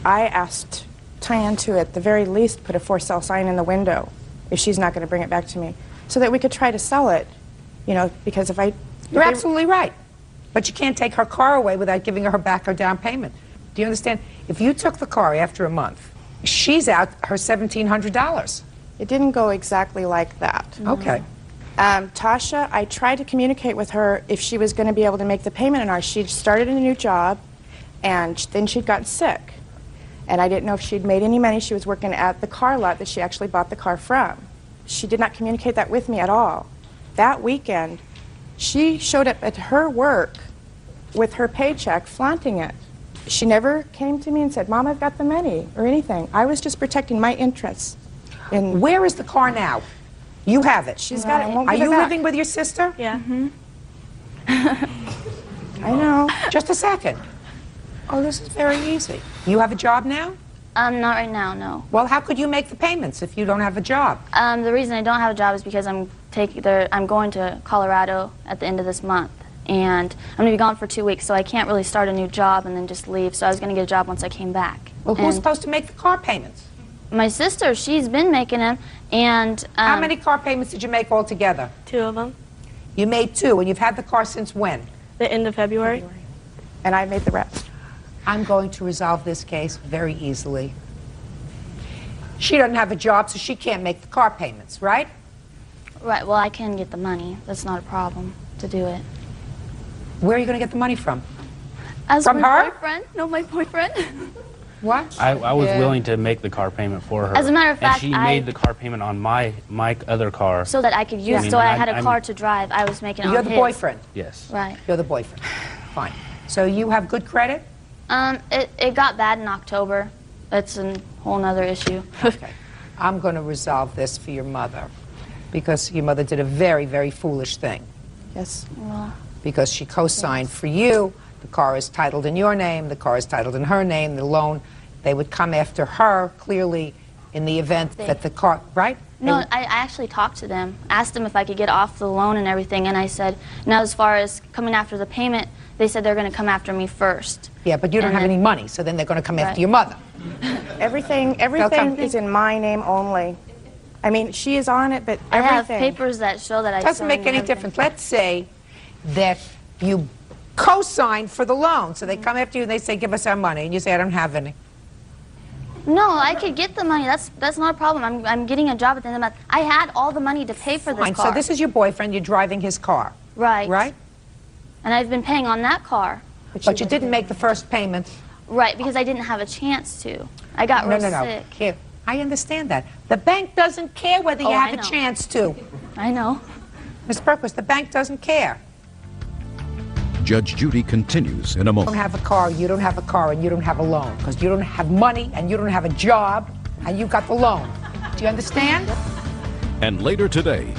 I asked Tyann to, at the very least, put a for sale sign in the window if she's not going to bring it back to me, so that we could try to sell it, you know, because if I... You're absolutely right. But you can't take her car away without giving her back her down payment. Do you understand? If you took the car after a month, she's out her $1,700. It didn't go exactly like that. Okay. Tasha, I tried to communicate with her if she was going to be able to make the payment on ours. She'd started a new job, and then she'd gotten sick. And I didn't know if she'd made any money. She was working at the car lot that she actually bought the car from. She did not communicate that with me at all. That weekend, She showed up at her work with her paycheck, flaunting it. She never came to me and said, Mom, I've got the money, or anything. I was just protecting my interests. Where is the car now? You have it. She's got it. Won't Are give it you back. living with your sister? Yeah. I know. Just a second. Oh, this is very easy. You have a job now? Not right now, no. Well, how could you make the payments if you don't have a job? The reason I don't have a job is because I'm going to Colorado at the end of this month, and I'm going to be gone for 2 weeks, so I can't really start a new job and then just leave. So I was going to get a job once I came back. Well, who's And supposed to make the car payments? my sister, she's been making them, and How many car payments did you make altogether? 2 of them. You made 2, and you've had the car since when? The end of February. And I made the rest. I'm going to resolve this case very easily. She doesn't have a job, so she can't make the car payments, right? Right. Well, I can get the money. That's not a problem to do it. Where are you going to get the money from? As From my her? boyfriend? No, my boyfriend. What? I was Yeah. willing to make the car payment for her. As a matter of fact, and she made the car payment on my other car. So that I could use, mean, so I had a I'm- car to drive. I was making it You're on the his. boyfriend. Yes. Right. You're the boyfriend. Fine. So you have good credit? It got bad in October. That's a whole nother issue. Okay. I'm going to resolve this for your mother because your mother did a very, very foolish thing. Yes. Well, Because she co-signed for you. The car is titled in your name. The car is titled in her name. The loan, they would come after her clearly in the event that the car, right? They no, would- I actually talked to them, asked them if I could get off the loan and everything, and I said, now as far as coming after the payment, they said they're going to come after me first. Yeah, but you don't And have then- any money, so then they're going to come Right. after your mother. Everything is in my name only. I mean, she is on it, but I have everything. papers that show that I Doesn't signed make any and everything. difference. Let's say that you co-signed for the loan, so they come after you and they say, give us our money, and you say, I don't have any. No, I could get the money. That's not a problem. I'm getting a job at the end of the month. I had all the money to pay for this Fine, car. so this is your boyfriend, you're driving his car. Right. Right? And I've been paying on that car. But you didn't make the first payment. Right, because I didn't have a chance to. I got real No. sick. Here, I understand that. The bank doesn't care whether you Oh, have I a know. chance to. I know. Ms. Berquist, the bank doesn't care. Judge Judy continues in a You moment. don't have a car, you don't have a car, and you don't have a loan. Because you don't have money, and you don't have a job, and you got the loan. Do you understand? And later today,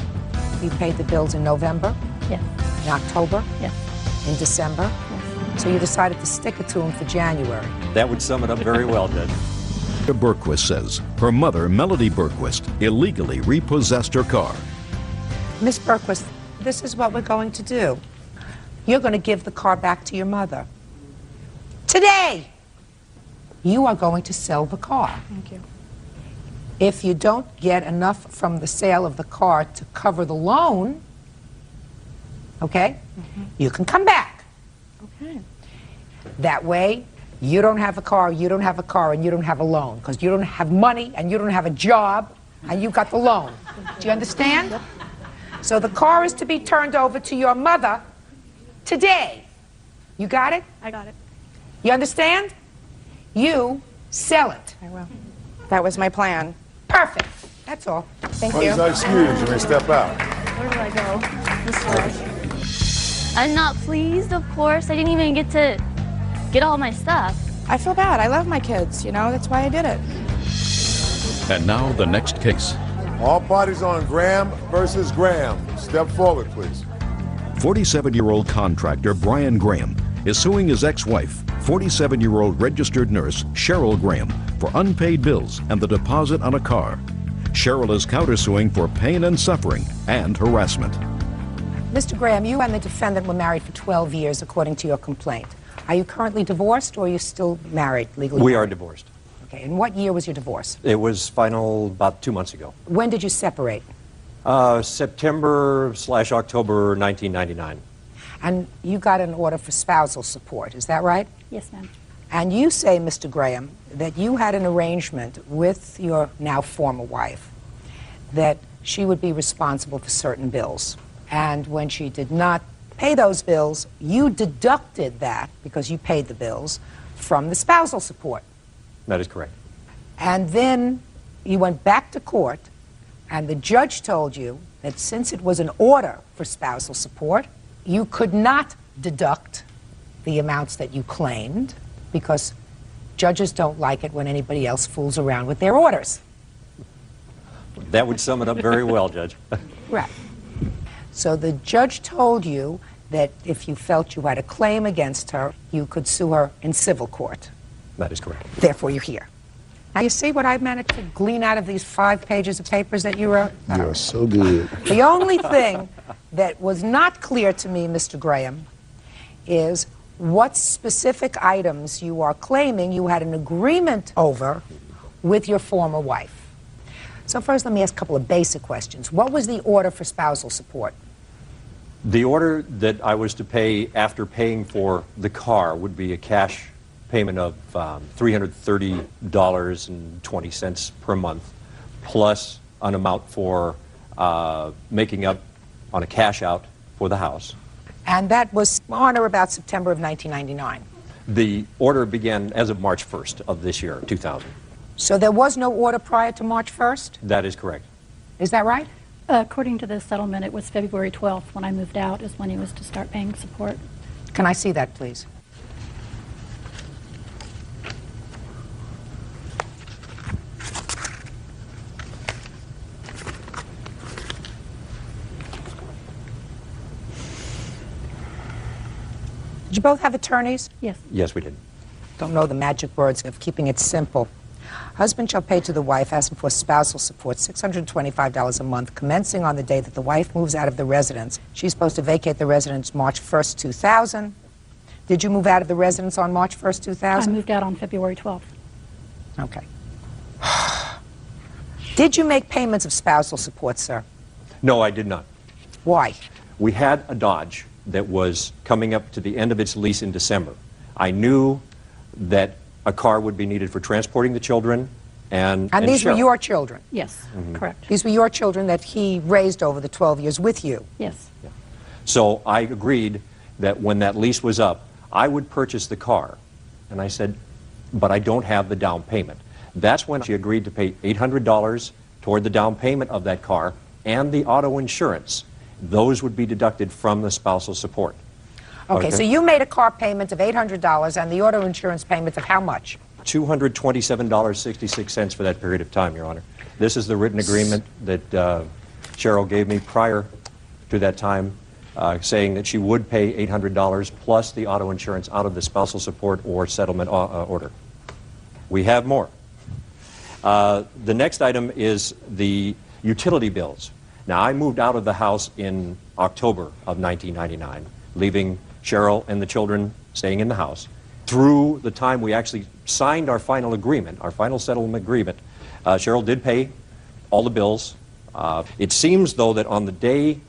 You paid the bills in November? Yes. In October? Yes. In December? So you decided to stick it to him for January. That would sum it up very well, Judge. Berquist says her mother, Melody Berquist, illegally repossessed her car. Miss Berquist, this is what we're going to do. You're going to give the car back to your mother. Today! You are going to sell the car. Thank you. If you don't get enough from the sale of the car to cover the loan, okay, you can come back. Okay. That way, you don't have a car, you don't have a car, and you don't have a loan. Because you don't have money, and you don't have a job, and you got the loan. Do you understand? So the car is to be turned over to your mother today. You got it? I got it. You understand? You sell it. I will. That was my plan. Perfect. That's all. Thank Well, you. he's not excused. You may step out. Where do I go? This way. I'm not pleased, of course. I didn't even get to get all my stuff. I feel bad. I love my kids, you know, that's why I did it. And now the next case. All parties on Graham versus Graham. Step forward, please. 47-year-old contractor Brian Graham is suing his ex-wife, 47-year-old registered nurse Cheryl Graham, for unpaid bills and the deposit on a car. Cheryl is countersuing for pain and suffering and harassment. Mr. Graham, you and the defendant were married for 12 years, according to your complaint. Are you currently divorced, or are you still married, legally We married? are divorced. Okay, and what year was your divorce? It was final about 2 months ago. When did you separate? September/October 1999. And you got an order for spousal support, is that right? Yes, ma'am. And you say, Mr. Graham, that you had an arrangement with your now former wife that she would be responsible for certain bills. And when she did not pay those bills, you deducted that, because you paid the bills, from the spousal support. That is correct. And then you went back to court, and the judge told you that since it was an order for spousal support, you could not deduct the amounts that you claimed because judges don't like it when anybody else fools around with their orders. That would sum it up very well, Judge. Right. So the judge told you that if you felt you had a claim against her, you could sue her in civil court. That is correct. Therefore, you're here. Now, you see what I managed to glean out of these 5 pages of papers that you wrote? You are so good. The only thing that was not clear to me, Mr. Graham, is what specific items you are claiming you had an agreement over with your former wife. So first, let me ask a couple of basic questions. What was the order for spousal support? The order that I was to pay after paying for the car would be a cash payment of $330.20 per month, plus an amount for making up on a cash out for the house. And that was on or about September of 1999. The order began as of March 1st of this year, 2000. So there was no order prior to March 1st? That is correct. Is that right? According to the settlement, it was February 12th when I moved out is when he was to start paying support. Can I see that, please? Did you both have attorneys? Yes. Yes, we did. Don't know the magic words of keeping it simple. Husband shall pay to the wife, as for spousal support, $625 a month, commencing on the day that the wife moves out of the residence. She's supposed to vacate the residence March 1st, 2000. Did you move out of the residence on March 1st, 2000? I moved out on February 12th. Okay. Did you make payments of spousal support, sir? No, I did not. Why? We had a Dodge that was coming up to the end of its lease in December. I knew that a car would be needed for transporting the children and these were Cheryl. your children? Yes, correct. These were your children that he raised over the 12 years with you? Yes. Yeah. So I agreed that when that lease was up, I would purchase the car. And I said, but I don't have the down payment. That's when she agreed to pay $800 toward the down payment of that car and the auto insurance. Those would be deducted from the spousal support. Okay, so you made a car payment of $800 and the auto insurance payment of how much? $227.66 for that period of time, Your Honor. This is the written agreement that Cheryl gave me prior to that time, saying that she would pay $800 plus the auto insurance out of the spousal support or settlement order. We have more. The next item is the utility bills. Now, I moved out of the house in October of 1999, leaving Cheryl and the children staying in the house. Through the time we actually signed our final agreement, our final settlement agreement, Cheryl did pay all the bills. It seems, though, that on the day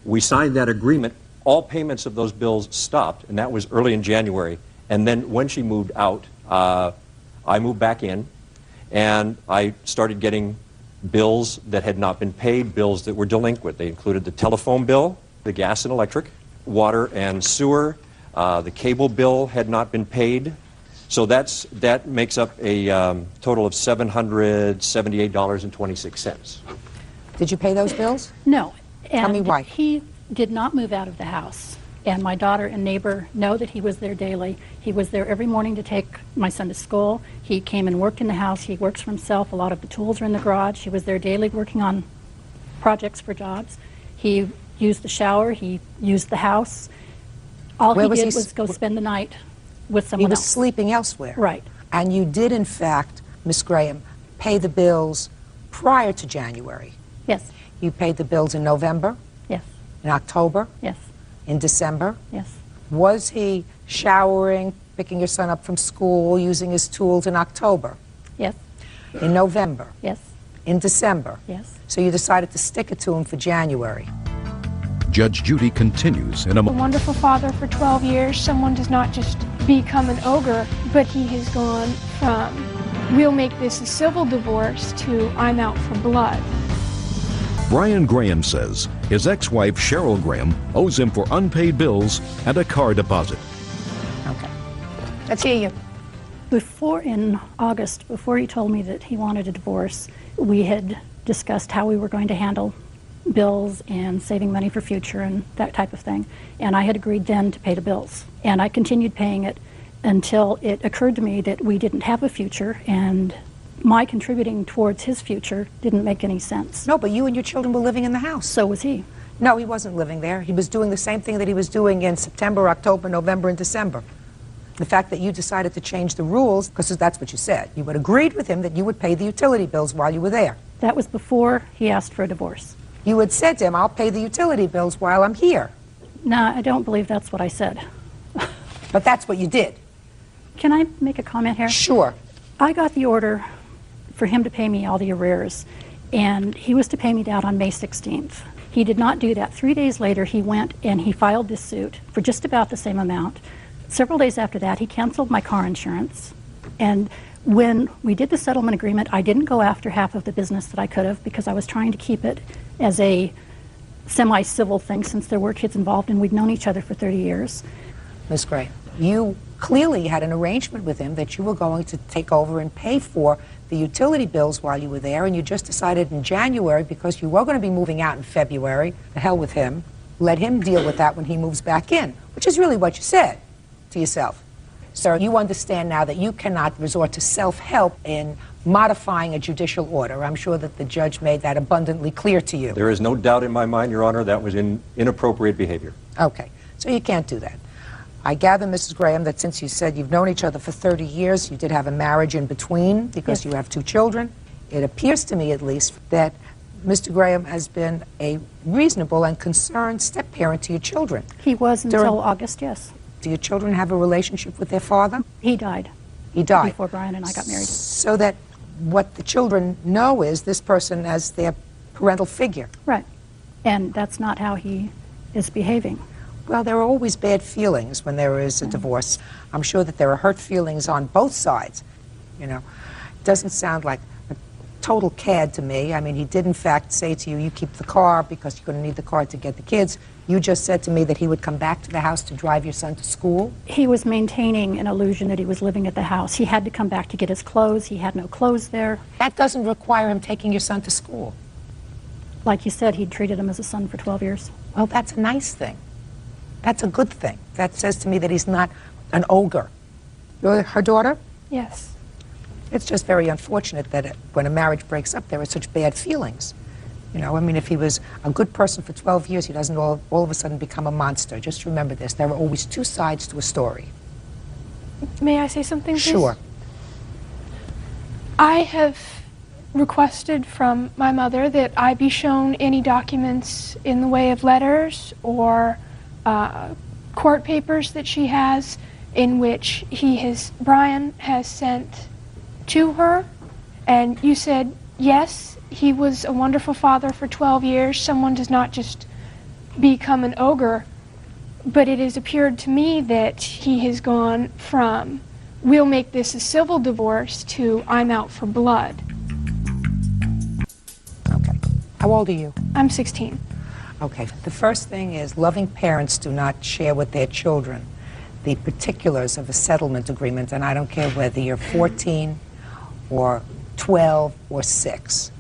we signed that agreement, all payments of those bills stopped, and that was early in January. And then when she moved out, I moved back in, and I started getting bills that had not been paid, bills that were delinquent. They included the telephone bill, the gas and electric, water and sewer. The cable bill had not been paid. So that makes up a total of $778.26. Did you pay those bills? No. Tell me why. He did not move out of the house. And my daughter and neighbor know that he was there daily. He was there every morning to take my son to school. He came and worked in the house. He works for himself. A lot of the tools are in the garage. He was there daily working on projects for jobs. He used the shower. He used the house. All he did was go spend the night with someone else. He was sleeping elsewhere. Right. And you did, in fact, Miss Graham, pay the bills prior to January. Yes. You paid the bills in November? Yes. In October? Yes. In December? Yes. Was he showering, picking your son up from school, using his tools in October? Yes. In November? Yes. In December? Yes. So you decided to stick it to him for January? Judge Judy continues in a A wonderful father for 12 years. Someone does not just become an ogre, but he has gone from, we'll make this a civil divorce, to I'm out for blood. Brian Graham says his ex-wife Cheryl Graham owes him for unpaid bills and a car deposit. Okay. Let's hear you. In August, before he told me that he wanted a divorce, we had discussed how we were going to handle bills and saving money for future and that type of thing. And I had agreed then to pay the bills. And I continued paying it until it occurred to me that we didn't have a future, and my contributing towards his future didn't make any sense. No, but you and your children were living in the house. So was he. No, he wasn't living there. He was doing the same thing that he was doing in September, October, November, and December. The fact that you decided to change the rules, because that's what you said. You had agreed with him that you would pay the utility bills while you were there. That was before he asked for a divorce. You had said to him, I'll pay the utility bills while I'm here. No, I don't believe that's what I said. But that's what you did. Can I make a comment here? Sure. I got the order for him to pay me all the arrears, and he was to pay me that on May 16th. He did not do that. 3 days later, he went and he filed this suit for just about the same amount. Several days after that, he canceled my car insurance. And when we did the settlement agreement, I didn't go after half of the business that I could have, because I was trying to keep it as a semi-civil thing, since there were kids involved and we'd known each other for 30 years. Ms. Gray, you clearly had an arrangement with him that you were going to take over and pay for the utility bills while you were there, and you just decided in January, because you were going to be moving out in February, the hell with him, let him deal with that when he moves back in, which is really what you said to yourself. Sir, you understand now that you cannot resort to self-help in modifying a judicial order. I'm sure that the judge made that abundantly clear to you. There is no doubt in my mind, Your Honor, that was inappropriate behavior. Okay, so you can't do that. I gather, Mrs. Graham, that since you said you've known each other for 30 years, you did have a marriage in between because you have 2 children. It appears to me, at least, that Mr. Graham has been a reasonable and concerned step-parent to your children. He was until August, yes. Do your children have a relationship with their father? He died. He died. Before Brian and I got married. So that what the children know is this person as their parental figure. Right. And that's not how he is behaving. Well, there are always bad feelings when there is a divorce. I'm sure that there are hurt feelings on both sides. You know, it doesn't sound like a total cad to me. I mean, he did in fact say to you, you keep the car because you're going to need the car to get the kids. You just said to me that he would come back to the house to drive your son to school. He was maintaining an illusion that he was living at the house. He had to come back to get his clothes. He had no clothes there. That doesn't require him taking your son to school. Like you said, he'd treated him as a son for 12 years. Well, that's a nice thing. That's a good thing. That says to me that he's not an ogre. You're her daughter? Yes. It's just very unfortunate that when a marriage breaks up, there are such bad feelings. You know, I mean, if he was a good person for 12 years, he doesn't all of a sudden become a monster. Just remember this. There are always 2 sides to a story. May I say something, please? Sure. I have requested from my mother that I be shown any documents in the way of letters or court papers that she has in which Brian has sent to her. And you said, yes, he was a wonderful father for 12 years. Someone does not just become an ogre. But it has appeared to me that he has gone from, we'll make this a civil divorce, to I'm out for blood. Okay. How old are you? I'm 16. Okay. The first thing is loving parents do not share with their children the particulars of a settlement agreement, and I don't care whether you're 14 or 12 or 6.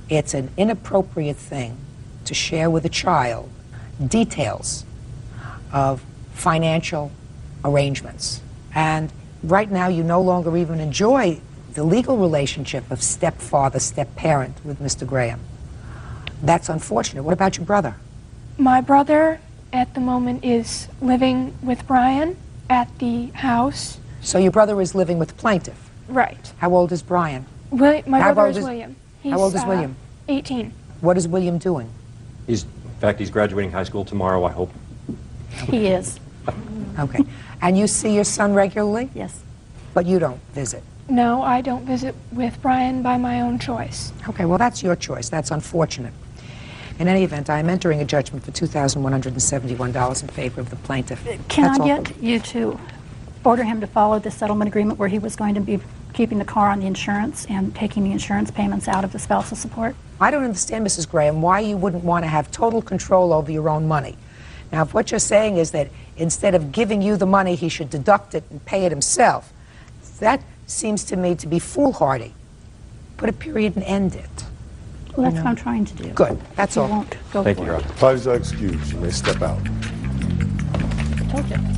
It's an inappropriate thing to share with a child details of financial arrangements. And right now you no longer even enjoy the legal relationship of stepfather, step-parent with Mr. Graham. That's unfortunate. What about your brother? My brother at the moment is living with Brian at the house. So your brother is living with the plaintiff? Right. How old is Brian? My brother is William. How old is William? 18. What is William doing? In fact, he's graduating high school tomorrow, I hope. He is. Okay. And you see your son regularly? Yes. But you don't visit? No, I don't visit with Brian by my own choice. Okay, well, that's your choice. That's unfortunate. In any event, I am entering a judgment for $2,171 in favor of the plaintiff. Can I get you to order him to follow the settlement agreement where he was going to be keeping the car on the insurance and taking the insurance payments out of the spousal support? I don't understand, Mrs. Graham, why you wouldn't want to have total control over your own money. Now, if what you're saying is that instead of giving you the money, he should deduct it and pay it himself, that seems to me to be foolhardy. Put a period and end it. Well, that's what I'm trying to do. Good. That's He all. won't go Thank for you, Your it. Honor. Parties are excused. You may step out. Told you.